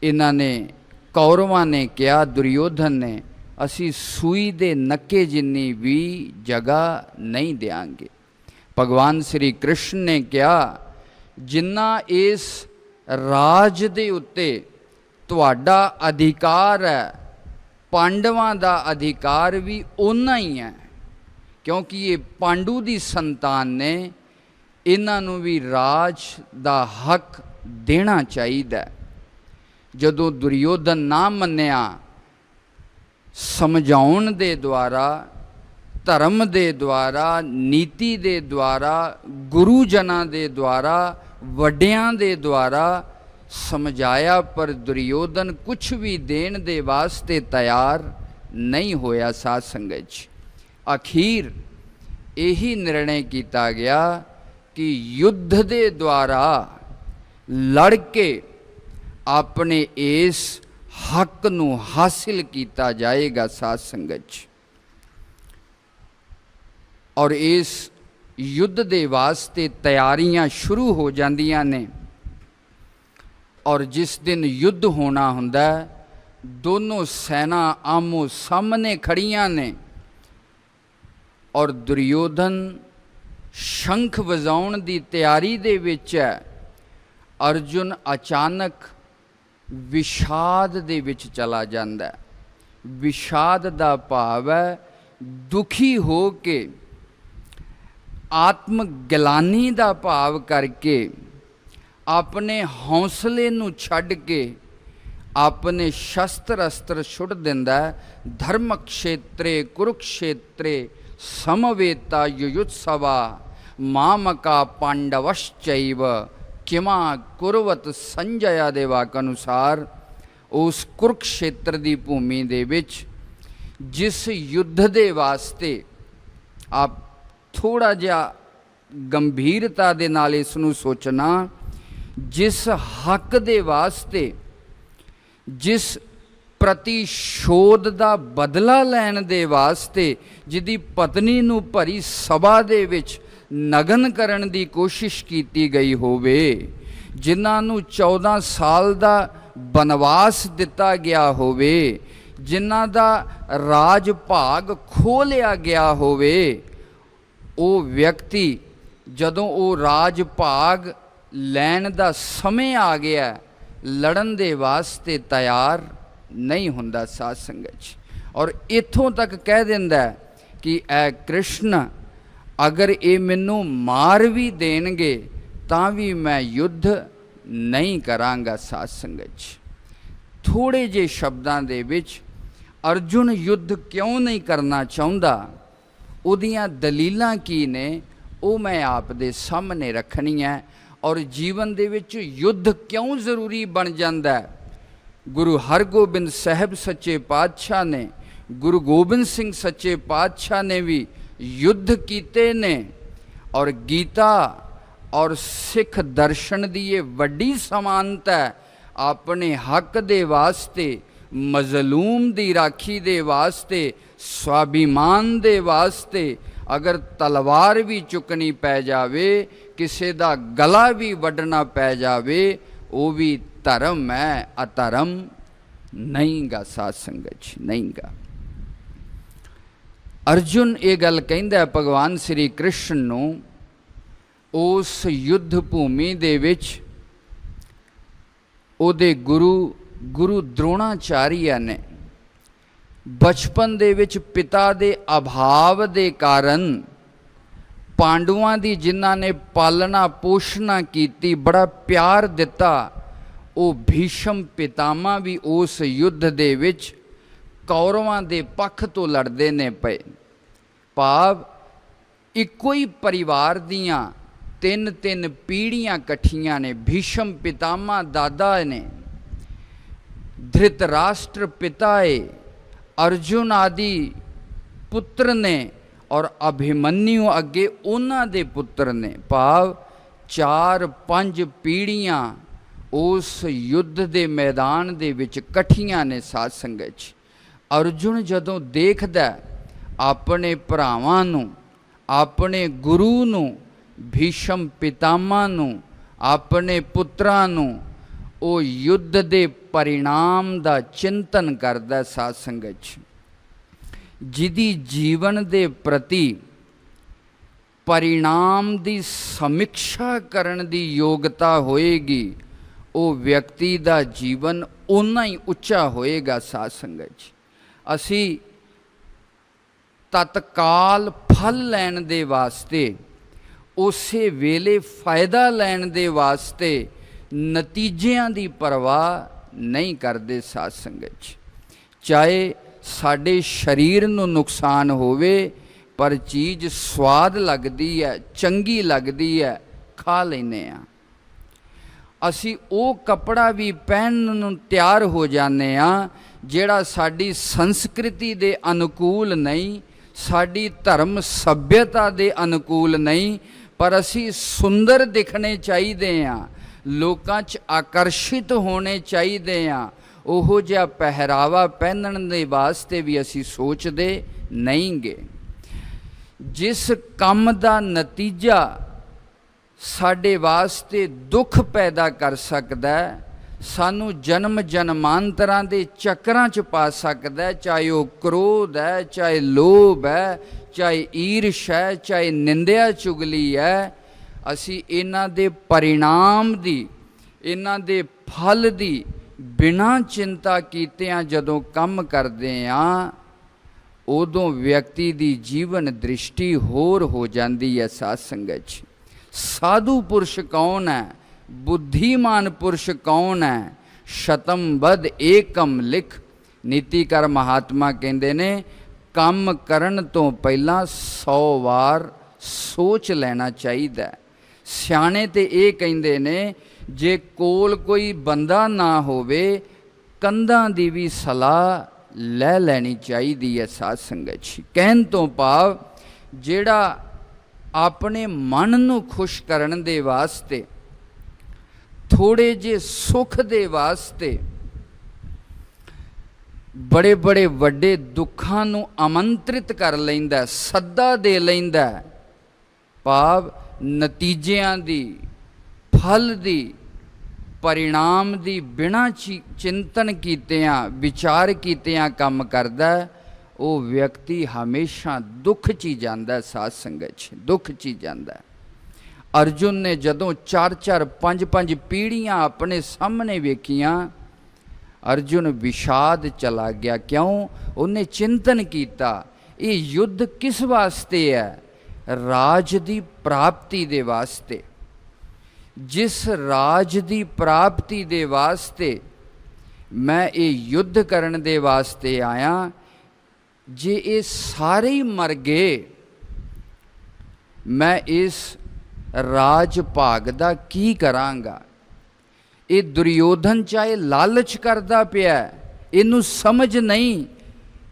ਇਹਨਾਂ ਨੇ, ਕੌਰਵਾਂ ਨੇ ਕਿਹਾ, ਦੁਰਯੋਧਨ ਨੇ, ਅਸੀਂ ਸੂਈ ਦੇ ਨੱਕੇ ਜਿੰਨੀ ਵੀ ਜਗ੍ਹਾ ਨਹੀਂ ਦਿਆਂਗੇ। ਭਗਵਾਨ ਸ੍ਰੀ ਕ੍ਰਿਸ਼ਨ ਨੇ ਕਿਹਾ, ਜਿੰਨਾ ਇਸ ਰਾਜ ਦੇ ਉੱਤੇ ਤੁਹਾਡਾ ਅਧਿਕਾਰ ਹੈ, ਪਾਂਡਵਾਂ ਦਾ ਅਧਿਕਾਰ ਵੀ ਓਨਾ ਹੀ ਹੈ, ਕਿਉਂਕਿ ਇਹ ਪਾਂਡੂ ਦੀ ਸੰਤਾਨ ਨੇ, ਇਹਨਾਂ ਨੂੰ ਵੀ ਰਾਜ ਦਾ ਹੱਕ ਦੇਣਾ ਚਾਹੀਦਾ। ਜਦੋਂ ਦੁਰਯੋਧਨ ਨਾ ਮੰਨਿਆ, ਸਮਝਾਉਣ ਦੇ ਦੁਆਰਾ, ਧਰਮ ਦੇ ਦੁਆਰਾ, ਨੀਤੀ ਦੇ ਦੁਆਰਾ, ਗੁਰੂਜਨਾਂ ਦੇ ਦੁਆਰਾ, ਵੱਡਿਆਂ ਦੇ ਦੁਆਰਾ ਸਮਝਾਇਆ, ਪਰ ਦੁਰਯੋਧਨ ਕੁਛ ਵੀ ਦੇਣ ਦੇ ਵਾਸਤੇ ਤਿਆਰ ਨਹੀਂ ਹੋਇਆ। ਸਾਧ ਸੰਗਤ 'ਚ ਅਖੀਰ ਇਹੀ ਨਿਰਣੇ ਕੀਤਾ ਗਿਆ ਕਿ ਯੁੱਧ ਦੇ ਦੁਆਰਾ ਲੜ ਕੇ ਆਪਣੇ ਇਸ ਹੱਕ ਨੂੰ ਹਾਸਿਲ ਕੀਤਾ ਜਾਏਗਾ। ਸਾਧ ਸੰਗਤ 'ਚ ਔਰ ਇਸ ਯੁੱਧ ਦੇ ਵਾਸਤੇ ਤਿਆਰੀਆਂ ਸ਼ੁਰੂ ਹੋ ਜਾਂਦੀਆਂ ਨੇ। ਔਰ ਜਿਸ ਦਿਨ ਯੁੱਧ ਹੋਣਾ ਹੁੰਦਾ, ਦੋਨੋਂ ਸੈਨਾ ਆਮੋ ਸਾਹਮਣੇ ਖੜੀਆਂ ਨੇ ਔਰ ਦੁਰਯੋਧਨ ਸ਼ੰਖ ਵਜਾਉਣ ਦੀ ਤਿਆਰੀ ਦੇ ਵਿੱਚ ਹੈ। ਅਰਜੁਨ ਅਚਾਨਕ ਵਿਸ਼ਾਦ ਦੇ ਵਿੱਚ ਚਲਾ ਜਾਂਦਾ ਹੈ। ਵਿਸ਼ਾਦ ਦਾ ਭਾਵ ਹੈ ਦੁਖੀ ਹੋ ਕੇ, ਆਤਮ ਗਿਲਾਨੀ ਦਾ ਭਾਵ ਕਰਕੇ, ਆਪਣੇ ਹੌਸਲੇ ਨੂੰ ਛੱਡ ਕੇ ਆਪਣੇ ਸ਼ਸਤਰ ਅਸਤਰ ਛੁੱਟ ਦਿੰਦਾ। ਧਰਮ ਖੇਤਰੇ ਕੁਰੂਕਸ਼ੇਤਰੇ ਸਮਵੇਤਾ ਯੁਯੁਤਸਵਾ ਮਾਮਕਾ ਪਾਂਡਵਸ਼ਚੈਵ ਕਿਮਾ ਕੁਰਵਤ ਸੰਜਯ ਦੇ ਵਾਕ ਅਨੁਸਾਰ ਉਸ ਕੁਰੂਕਸ਼ੇਤਰ ਦੀ ਭੂਮੀ ਦੇ ਵਿੱਚ ਜਿਸ ਯੁੱਧ ਦੇ ਵਾਸਤੇ ਆਪ ਥੋੜ੍ਹਾ ਜਿਹਾ ਗੰਭੀਰਤਾ ਦੇ ਨਾਲ ਇਸ ਨੂੰ ਸੋਚਣਾ, ਜਿਸ ਹੱਕ ਦੇ ਵਾਸਤੇ, ਜਿਸ ਪ੍ਰਤੀਸ਼ੋਧ ਦਾ ਬਦਲਾ ਲੈਣ ਦੇ ਵਾਸਤੇ, ਜਿਹਦੀ ਪਤਨੀ ਨੂੰ ਭਰੀ ਸਭਾ ਦੇ ਵਿੱਚ ਨਗਨ ਕਰਨ ਦੀ ਕੋਸ਼ਿਸ਼ ਕੀਤੀ ਗਈ ਹੋਵੇ, ਜਿਨ੍ਹਾਂ ਨੂੰ 14 ਸਾਲ ਦਾ ਬਨਵਾਸ ਦਿੱਤਾ ਗਿਆ ਹੋਵੇ, ਜਿਨ੍ਹਾਂ ਦਾ ਰਾਜ ਭਾਗ ਖੋਹ ਲਿਆ ਗਿਆ ਹੋਵੇ, ਉਹ ਵਿਅਕਤੀ ਜਦੋਂ ਉਹ ਰਾਜ ਭਾਗ ਲੈਣ ਦਾ ਸਮੇਂ ਆ ਗਿਆ, ਲੜਨ ਦੇ ਵਾਸਤੇ ਤਿਆਰ ਨਹੀਂ ਹੁੰਦਾ। ਸਾਧ ਸੰਗਤ 'ਚ ਔਰ ਇੱਥੋਂ ਤੱਕ ਕਹਿ ਦਿੰਦਾ ਕਿ ਐ ਕ੍ਰਿਸ਼ਨ, ਅਗਰ ਇਹ ਮੈਨੂੰ ਮਾਰ ਵੀ ਦੇਣਗੇ ਤਾਂ ਵੀ ਮੈਂ ਯੁੱਧ ਨਹੀਂ ਕਰਾਂਗਾ। ਸਾਧ ਸੰਗਤ 'ਚ ਥੋੜ੍ਹੇ ਜਿਹੇ ਸ਼ਬਦਾਂ ਦੇ ਵਿੱਚ ਅਰਜੁਨ ਯੁੱਧ ਕਿਉਂ ਨਹੀਂ ਕਰਨਾ ਚਾਹੁੰਦਾ, ਉਹਦੀਆਂ ਦਲੀਲਾਂ ਕੀ ਨੇ, ਉਹ ਮੈਂ ਆਪ ਦੇ ਸਾਹਮਣੇ ਰੱਖਣੀਆਂ। ਔਰ ਜੀਵਨ ਦੇ ਵਿੱਚ ਯੁੱਧ ਕਿਉਂ ਜ਼ਰੂਰੀ ਬਣ ਜਾਂਦਾ। ਗੁਰੂ ਹਰਗੋਬਿੰਦ ਸਾਹਿਬ ਸੱਚੇ ਪਾਤਸ਼ਾਹ ਨੇ, ਗੁਰੂ ਗੋਬਿੰਦ ਸਿੰਘ ਸੱਚੇ ਪਾਤਸ਼ਾਹ ਨੇ ਵੀ ਯੁੱਧ ਕੀਤੇ ਨੇ। ਔਰ ਗੀਤਾ ਔਰ ਸਿੱਖ ਦਰਸ਼ਨ ਦੀ ਇਹ ਵੱਡੀ ਸਮਾਨਤਾ ਹੈ। ਆਪਣੇ ਹੱਕ ਦੇ ਵਾਸਤੇ, ਮਜ਼ਲੂਮ ਦੀ ਰਾਖੀ ਦੇ ਵਾਸਤੇ, ਸਵਾਭਿਮਾਨ ਦੇ ਵਾਸਤੇ ਅਗਰ ਤਲਵਾਰ ਵੀ ਚੁੱਕਣੀ ਪੈ ਜਾਵੇ, ਕਿਸੇ ਦਾ ਗਲਾ ਵੀ ਵੱਢਣਾ ਪੈ ਜਾਵੇ, ਉਹ ਵੀ ਧਰਮ ਹੈ, ਅਧਰਮ ਨਹੀਂ ਗਾ। ਸਾਧ ਸੰਗਤ 'ਚ ਨਹੀਂ ਗਾ। ਅਰਜੁਨ ਇਹ ਗੱਲ ਕਹਿੰਦਾ ਭਗਵਾਨ ਸ੍ਰੀ ਕ੍ਰਿਸ਼ਨ ਨੂੰ, ਉਸ ਯੁੱਧ ਭੂਮੀ ਦੇ ਵਿੱਚ ਉਹਦੇ ਗੁਰੂ ਦ੍ਰੋਣਾਚਾਰੀਆ ਨੇ ਬਚਪਨ ਦੇ ਵਿੱਚ ਪਿਤਾ ਦੇ ਅਭਾਵ ਦੇ ਕਾਰਨ ਪਾਂਡਵਾਂ ਦੀ ਜਿਨ੍ਹਾਂ ਨੇ ਪਾਲਣਾ ਪੋਸ਼ਣਾ ਕੀਤੀ, ਬੜਾ ਪਿਆਰ ਦਿੱਤਾ, ਉਹ ਭੀਸ਼ਮ ਪਿਤਾਮਾ ਵੀ ਉਸ ਯੁੱਧ ਦੇ ਵਿੱਚ ਕੌਰਵਾਂ ਦੇ ਪੱਖ ਤੋਂ ਲੜਦੇ ਨੇ ਪਏ। ਭਾਵ ਇੱਕੋ ਹੀ ਪਰਿਵਾਰ ਦੀਆਂ ਤਿੰਨ ਪੀੜ੍ਹੀਆਂ ਇਕੱਠੀਆਂ ਨੇ। ਭੀਸ਼ਮ ਪਿਤਾਮਾ ਦਾਦਾ ਨੇ, ਧ੍ਰਿਤਰਾਸ਼ਟਰ ਪਿਤਾ ਏ, ਅਰਜੁਨ ਆਦਿ ਪੁੱਤਰ ਨੇ ਔਰ ਅਭਿਮਨਿਊ ਅੱਗੇ ਉਹਨਾਂ ਦੇ ਪੁੱਤਰ ਨੇ। ਭਾਵ 4-5 ਪੀੜ੍ਹੀਆਂ उस युद्ध के मैदान दे विच कट्ठियां ने साध संगत च। अर्जुन जदों देखदा अपने भरावां नूं, अपने गुरु नूं, भीष्म पितामह नूं, अपने पुत्रां नूं, वो युद्ध के परिणाम का चिंतन करदा साध संगत च। जिहदी जीवन के प्रति परिणाम की समीक्षा करन दी योग्यता होएगी, वो व्यक्ति का जीवन उन्ना ही उच्चा होएगा। साध संगत जी, असी तत्काल फल लैण दे वास्ते, उसे वेले फायदा लैण दे वास्ते नतीजियां दी परवाह नहीं करते। साध संगत जी, चाहे साडे शरीर नूं नुकसान होवे, पर चीज़ स्वाद लगदी है, चंगी लगदी है, खा लैने आ। असी वो कपड़ा भी पहनन नूं तैयार हो जाने आ जिहड़ा साडी संस्कृति दे अनुकूल नहीं, साडी धर्म सभ्यता दे अनुकूल नहीं, पर असी सुंदर दिखने चाहिए आ, लोकां च आकर्षित होने चाहिए आ। ओहो जिहा पहरावा पहनण दे वास्ते भी असी सोचते नहीं गे। जिस काम का नतीजा साडे वास्ते दुख पैदा कर सकदा है, सानू जन्म जन्मांतरां दे चक्रां च पा सकदा है, चाहे वो क्रोध है, चाहे लोभ है, चाहे ईर्ष है, चाहे निंदिया चुगली है, असी इन्हां दे परिणाम दी, इन्हां दे फल दी बिना चिंता कीतियां जदों काम करदे आ, उदों व्यक्ति की जीवन दृष्टि होर हो जाती है। साध संगत जी, साधु पुरुष कौन है, बुद्धिमान पुरुष कौन है, शतम बद एकम लिख। नीतिकार महात्मा कहते ने काम करन तो पहला 100 वार सोच लेना चाहिए। सियाणे ते ये कहते ने जे कोल कोई बंदा ना होवे, कंधां दी भी सलाह ले लेनी चाहिए है। साध संगत जी, कहन तो भाव जेड़ा अपने मन नू खुश करन दे वास्ते, थोड़े जे सुख दे वास्ते बड़े बड़े वड्डे दुखां नू आमंत्रित कर लैंदा, सद्दा दे लैंदा, भाव नतीजियां दी, फल दी, परिणाम दी बिना चिंतन कीतियां, विचार कीतियां काम करदा, वो व्यक्ति हमेशा दुख च ही जांदा। साध संगत दुख च ही जांदा। अर्जुन ने जदों 4-4 5-5 पीढ़ियां अपने सामने वेखियां, अर्जुन विषाद चला गया। क्यों? उन्हें चिंतन किया, ये युद्ध किस वास्ते है? राज दी प्राप्ति दे वास्ते। जिस राज दी प्राप्ति दे वास्ते मैं ये युद्ध करन दे वास्ते आया, जे ये सारे ही मर गए, मैं इस राज भाग दा की करांगा? ये दुर्योधन चाहे लालच करदा पिया, इनू समझ नहीं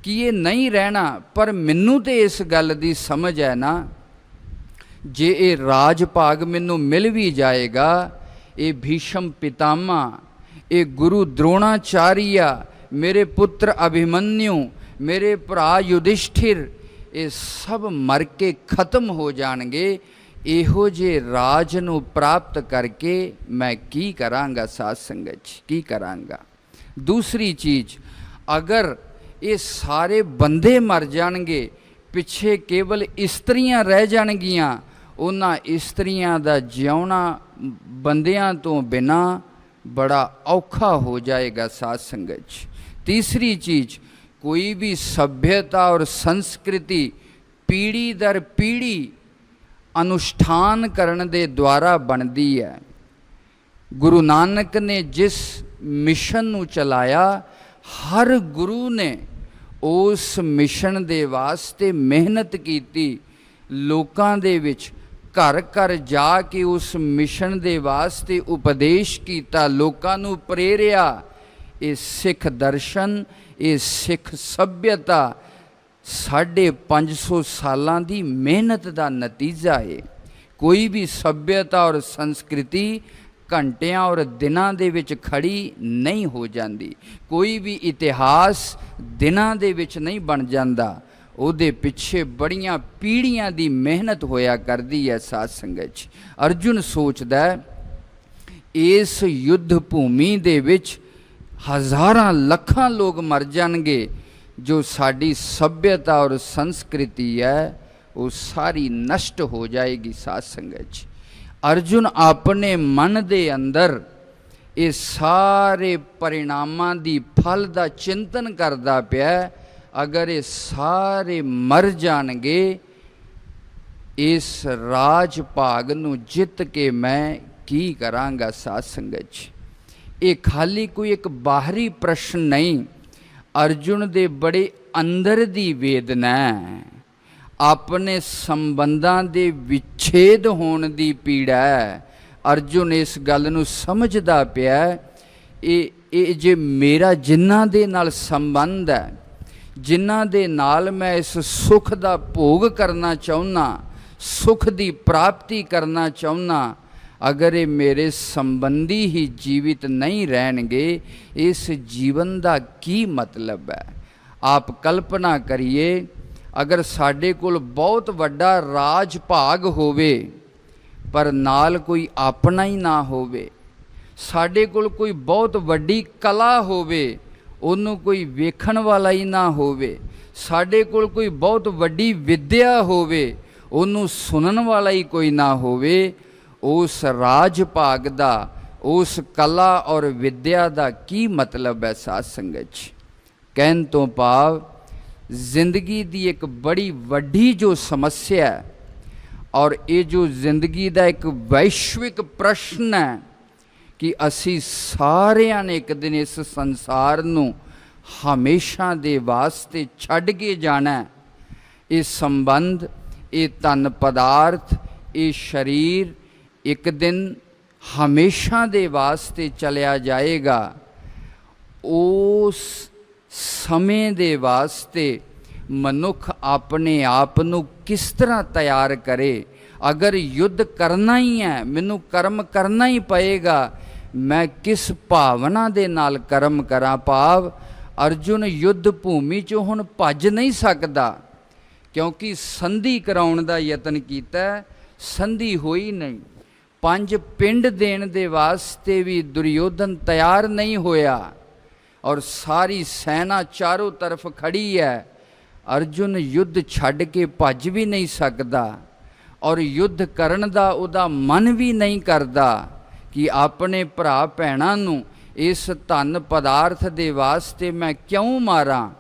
कि ये नहीं रहना, पर मैनू तो इस गल दी समझ है ना, जे ये राज भाग मैनू मिल भी जाएगा, ये भीष्म पितामह, ये गुरु द्रोणाचार्य, मेरे पुत्र अभिमन्यु, मेरे भरा युधिष्ठिर, ये सब मर के खत्म हो जाएंगे। इहो जे राज नू प्राप्त करके मैं की करांगा? साध संगत की करांगा? दूसरी चीज़, अगर ये सारे बंदे मर जाएंगे, पिछे केवल इस्त्रियां रह जाणगियां, उन्हां इस्त्रियां दा जिउणा बंदियां तो बिना बड़ा औखा हो जाएगा। साध संगत। तीसरी चीज़, कोई भी सभ्यता और संस्कृति पीढ़ी दर पीढ़ी अनुष्ठान करने दे द्वारा बनती है। गुरु नानक ने जिस मिशन नू चलाया, हर गुरु ने उस मिशन दे वास्ते मेहनत की, लोकां दे विच घर घर जाके उस मिशन दे वास्ते उपदेश किया, लोकां नू प्रेरिया। ये सिख दर्शन, ये सिख सभ्यता 550 सालां दी मेहनत का नतीजा है। कोई भी सभ्यता और संस्कृति ਘੰਟਿਆਂ ਔਰ ਦਿਨਾਂ ਦੇ ਵਿੱਚ ਖੜੀ ਨਹੀਂ ਹੋ ਜਾਂਦੀ। ਕੋਈ ਵੀ ਇਤਿਹਾਸ ਦਿਨਾਂ ਦੇ ਵਿੱਚ ਨਹੀਂ ਬਣ ਜਾਂਦਾ, ਉਹਦੇ ਪਿੱਛੇ ਬੜੀਆਂ ਪੀੜ੍ਹੀਆਂ ਦੀ ਮਿਹਨਤ ਹੋਇਆ ਕਰਦੀ ਹੈ। ਸਾਧ ਸੰਗਤ ਜੀ, ਅਰਜੁਨ ਸੋਚਦਾ ਇਸ ਯੁੱਧ ਭੂਮੀ ਦੇ ਵਿੱਚ ਹਜ਼ਾਰਾਂ ਲੱਖਾਂ ਲੋਕ ਮਰ ਜਾਣਗੇ, ਜੋ ਸਾਡੀ ਸੱਭਿਅਤਾ ਔਰ ਸੰਸਕ੍ਰਿਤੀ ਹੈ ਉਹ ਸਾਰੀ ਨਸ਼ਟ ਹੋ ਜਾਏਗੀ। ਸਾਧ ਸੰਗਤ ਜੀ, ਅਰਜੁਨ ਆਪਣੇ ਮਨ ਦੇ ਅੰਦਰ ਇਹ ਸਾਰੇ ਪਰਿਣਾਮਾਂ ਦੀ ਫਲ ਦਾ ਚਿੰਤਨ ਕਰਦਾ ਪਿਆ। ਅਗਰ ਇਹ ਸਾਰੇ ਮਰ ਜਾਣਗੇ, ਇਸ ਰਾਜ ਭਾਗ ਨੂੰ ਜਿੱਤ ਕੇ ਮੈਂ ਕੀ ਕਰਾਂਗਾ। ਸਾਧ ਸੰਗਤ ਜੀ, ਇਹ ਖਾਲੀ ਕੋਈ ਇੱਕ ਬਾਹਰੀ ਪ੍ਰਸ਼ਨ ਨਹੀਂ, ਅਰਜੁਨ ਦੇ ਬੜੇ ਅੰਦਰ ਦੀ ਵੇਦਨਾ ਹੈ, ਆਪਣੇ ਸੰਬੰਧਾਂ ਦੇ ਵਿਛੇਦ ਹੋਣ ਦੀ ਪੀੜਾ ਹੈ। ਅਰਜੁਨ ਇਸ ਗੱਲ ਨੂੰ ਸਮਝਦਾ ਪਿਆ, ਇਹ ਜੇ ਮੇਰਾ ਜਿਨ੍ਹਾਂ ਦੇ ਨਾਲ ਸੰਬੰਧ ਹੈ, ਜਿਨ੍ਹਾਂ ਦੇ ਨਾਲ ਮੈਂ ਇਸ ਸੁੱਖ ਦਾ ਭੋਗ ਕਰਨਾ ਚਾਹੁੰਦਾ, ਸੁੱਖ ਦੀ ਪ੍ਰਾਪਤੀ ਕਰਨਾ ਚਾਹੁੰਦਾ, ਅਗਰ ਇਹ ਮੇਰੇ ਸੰਬੰਧੀ ਹੀ ਜੀਵਿਤ ਨਹੀਂ ਰਹਿਣਗੇ, ਇਸ ਜੀਵਨ ਦਾ ਕੀ ਮਤਲਬ ਹੈ। ਆਪ ਕਲਪਨਾ ਕਰੀਏ, ਅਗਰ ਸਾਡੇ ਕੋਲ ਬਹੁਤ ਵੱਡਾ ਰਾਜ ਭਾਗ ਹੋਵੇ ਪਰ ਨਾਲ ਕੋਈ ਆਪਣਾ ਹੀ ਨਾ ਹੋਵੇ, ਸਾਡੇ ਕੋਲ ਕੋਈ ਬਹੁਤ ਵੱਡੀ ਕਲਾ ਹੋਵੇ, ਉਹਨੂੰ ਕੋਈ ਵੇਖਣ ਵਾਲਾ ਹੀ ਨਾ ਹੋਵੇ, ਸਾਡੇ ਕੋਲ ਕੋਈ ਬਹੁਤ ਵੱਡੀ ਵਿੱਦਿਆ ਹੋਵੇ, ਉਹਨੂੰ ਸੁਣਨ ਵਾਲਾ ਹੀ ਕੋਈ ਨਾ ਹੋਵੇ, ਉਸ ਰਾਜ ਭਾਗ ਦਾ, ਉਸ ਕਲਾ ਔਰ ਵਿੱਦਿਆ ਦਾ ਕੀ ਮਤਲਬ ਹੈ। ਸਾਧ ਸੰਗਤ ਜੀ, ਕਹਿਣ ਤੋਂ ਭਾਵ ਜ਼ਿੰਦਗੀ ਦੀ ਇੱਕ ਬੜੀ ਵੱਡੀ ਜੋ ਸਮੱਸਿਆ ਹੈ, ਔਰ ਇਹ ਜੋ ਜ਼ਿੰਦਗੀ ਦਾ ਇੱਕ ਵੈਸ਼ਵਿਕ ਪ੍ਰਸ਼ਨ ਹੈ ਕਿ ਅਸੀਂ ਸਾਰਿਆਂ ਨੇ ਇੱਕ ਦਿਨ ਇਸ ਸੰਸਾਰ ਨੂੰ ਹਮੇਸ਼ਾ ਦੇ ਵਾਸਤੇ ਛੱਡ ਕੇ ਜਾਣਾ। ਇਹ ਸੰਬੰਧ, ਇਹ ਧਨ ਪਦਾਰਥ, ਇਹ ਸਰੀਰ ਇੱਕ ਦਿਨ ਹਮੇਸ਼ਾ ਦੇ ਵਾਸਤੇ ਚਲਿਆ ਜਾਏਗਾ। ਉਸ ਸਮੇਂ ਦੇ ਵਾਸਤੇ ਮਨੁੱਖ ਆਪਣੇ ਆਪ ਨੂੰ ਕਿਸ ਤਰ੍ਹਾਂ ਤਿਆਰ ਕਰੇ। ਅਗਰ ਯੁੱਧ ਕਰਨਾ ਹੀ ਹੈ, ਮੈਨੂੰ ਕਰਮ ਕਰਨਾ ਹੀ ਪਏਗਾ, ਮੈਂ ਕਿਸ ਭਾਵਨਾ ਦੇ ਨਾਲ ਕਰਮ ਕਰਾਂ। ਭਾਵ ਅਰਜੁਨ ਯੁੱਧ ਭੂਮੀ 'ਚੋਂ ਹੁਣ ਭੱਜ ਨਹੀਂ ਸਕਦਾ, ਕਿਉਂਕਿ ਸੰਧੀ ਕਰਾਉਣ ਦਾ ਯਤਨ ਕੀਤਾ, ਸੰਧੀ ਹੋਈ ਨਹੀਂ। 5 ਪਿੰਡ ਦੇਣ ਦੇ ਵਾਸਤੇ ਵੀ ਦੁਰਯੋਧਨ ਤਿਆਰ ਨਹੀਂ ਹੋਇਆ, ਔਰ ਸਾਰੀ ਸੈਨਾ ਚਾਰੋਂ ਤਰਫ ਖੜੀ ਹੈ। ਅਰਜੁਨ ਯੁੱਧ ਛੱਡ ਕੇ ਭੱਜ ਵੀ ਨਹੀਂ ਸਕਦਾ, ਔਰ ਯੁੱਧ ਕਰਨ ਦਾ ਉਹਦਾ ਮਨ ਵੀ ਨਹੀਂ ਕਰਦਾ ਕਿ ਆਪਣੇ ਭਰਾ ਭੈਣਾਂ ਨੂੰ ਇਸ ਧਨ ਪਦਾਰਥ ਦੇ ਵਾਸਤੇ ਮੈਂ ਕਿਉਂ ਮਾਰਾਂ।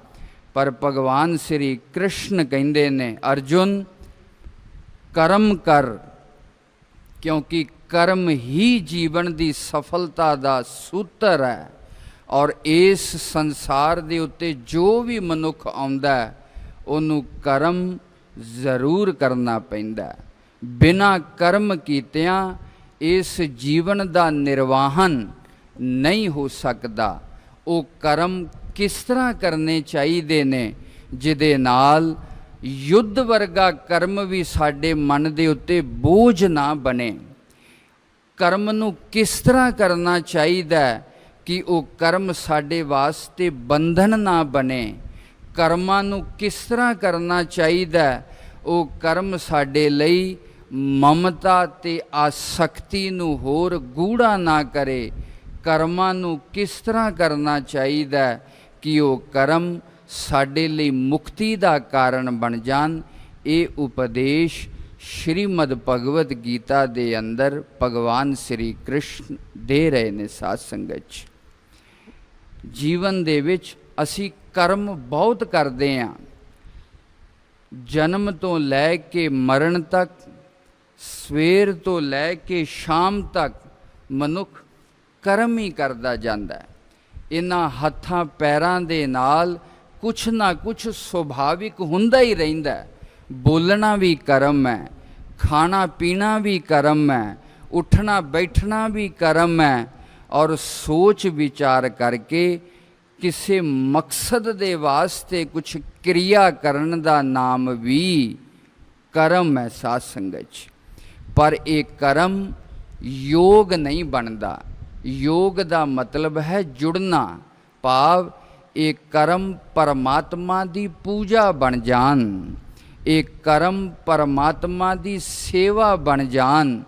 ਪਰ ਭਗਵਾਨ ਸ਼੍ਰੀ ਕ੍ਰਿਸ਼ਨ ਕਹਿੰਦੇ ਨੇ, ਅਰਜੁਨ ਕਰਮ ਕਰ, ਕਿਉਂਕਿ ਕਰਮ ਹੀ ਜੀਵਨ ਦੀ ਸਫਲਤਾ ਦਾ ਸੂਤਰ ਹੈ। ਔਰ ਇਸ ਸੰਸਾਰ ਦੇ ਉੱਤੇ ਜੋ ਵੀ ਮਨੁੱਖ ਆਉਂਦਾ, ਉਹਨੂੰ ਕਰਮ ਜ਼ਰੂਰ ਕਰਨਾ ਪੈਂਦਾ। ਬਿਨਾਂ ਕਰਮ ਕੀਤਿਆਂ ਇਸ ਜੀਵਨ ਦਾ ਨਿਰਵਾਹਨ ਨਹੀਂ ਹੋ ਸਕਦਾ। ਉਹ ਕਰਮ ਕਿਸ ਤਰ੍ਹਾਂ ਕਰਨੇ ਚਾਹੀਦੇ ਨੇ ਜਿਹਦੇ ਨਾਲ ਯੁੱਧ ਵਰਗਾ ਕਰਮ ਵੀ ਸਾਡੇ ਮਨ ਦੇ ਉੱਤੇ ਬੋਝ ਨਾ ਬਣੇ। ਕਰਮ ਨੂੰ ਕਿਸ ਤਰ੍ਹਾਂ ਕਰਨਾ ਚਾਹੀਦਾ ਕਿ ਉਹ ਕਰਮ ਸਾਡੇ ਵਾਸਤੇ ਬੰਧਨ ਨਾ ਬਣੇ। ਕਰਮਾਂ ਨੂੰ ਕਿਸ ਤਰ੍ਹਾਂ ਕਰਨਾ ਚਾਹੀਦਾ, ਉਹ ਕਰਮ ਸਾਡੇ ਲਈ ਮਮਤਾ ਤੇ ਆਸਕਤੀ ਨੂੰ ਹੋਰ ਗੂੜਾ ਨਾ ਕਰੇ। ਕਰਮਾਂ ਨੂੰ ਕਿਸ ਤਰ੍ਹਾਂ ਕਰਨਾ ਚਾਹੀਦਾ ਕਿ ਉਹ ਕਰਮ ਸਾਡੇ ਲਈ ਮੁਕਤੀ ਦਾ ਕਾਰਨ ਬਣ ਜਾਣ। ਇਹ ਉਪਦੇਸ਼ ਸ਼੍ਰੀਮਦ ਭਗਵਦ ਗੀਤਾ ਦੇ ਅੰਦਰ ਭਗਵਾਨ ਸ਼੍ਰੀ ਕ੍ਰਿਸ਼ਨ ਦੇ ਰਹੇ ਨੇ। ਸਾਧ ਸੰਗਤ ਜੀ, ਜੀਵਨ ਦੇ ਵਿੱਚ ਅਸੀਂ ਕਰਮ ਬਹੁਤ ਕਰਦੇ ਹਾਂ। ਜਨਮ ਤੋਂ ਲੈ ਕੇ ਮਰਨ ਤੱਕ, ਸਵੇਰ ਤੋਂ ਲੈ ਕੇ ਸ਼ਾਮ ਤੱਕ ਮਨੁੱਖ ਕਰਮ ਹੀ ਕਰਦਾ ਜਾਂਦਾ ਹੈ। ਇਹਨਾਂ ਹੱਥਾਂ ਪੈਰਾਂ ਦੇ ਨਾਲ ਕੁਛ ਨਾ ਕੁਛ ਸੁਭਾਵਿਕ ਹੁੰਦਾ ਹੀ ਰਹਿੰਦਾ। ਬੋਲਣਾ ਵੀ ਕਰਮ ਹੈ, ਖਾਣਾ ਪੀਣਾ ਵੀ ਕਰਮ ਹੈ, ਉੱਠਣਾ ਬੈਠਣਾ ਵੀ ਕਰਮ ਹੈ, ਔਰ ਸੋਚ ਵਿਚਾਰ ਕਰਕੇ ਕਿਸੇ ਮਕਸਦ ਦੇ ਵਾਸਤੇ ਕੁਛ ਕਿਰਿਆ ਕਰਨ ਦਾ ਨਾਮ ਵੀ ਕਰਮ ਹੈ। ਸਾਧ ਸੰਗਤ ਜੀ, ਪਰ ਇਹ ਕਰਮ योग नहीं बनता। योग का मतलब है जुड़ना, भाव एक कर्म परमात्मा की पूजा बन जान, एक कर्म परमात्मा की सेवा बन जान,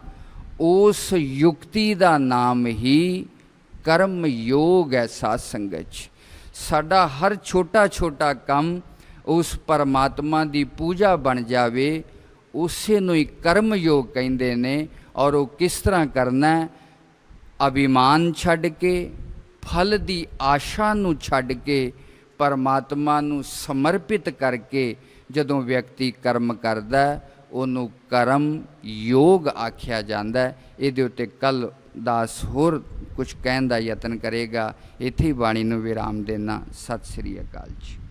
उस युक्ति का नाम ही कर्म योग है। साध संगत साडा हर छोटा छोटा काम उस परमात्मा की पूजा बन जावे, उसे नूं ही कर्म योग कहते ने। और वो किस तरह करना है? अभिमान छड्ड के, फल की आशा नूं छड्ड के, परमात्मा नूं समर्पित करके जदों व्यक्ति कर्म करदा उन्हों कर्म योग आख्या जाता है। ये उत्ते कल दास होर कुछ कहने का यतन करेगा। इत्थे ही बाणी नूं विराम देना। सत श्री अकाल जी।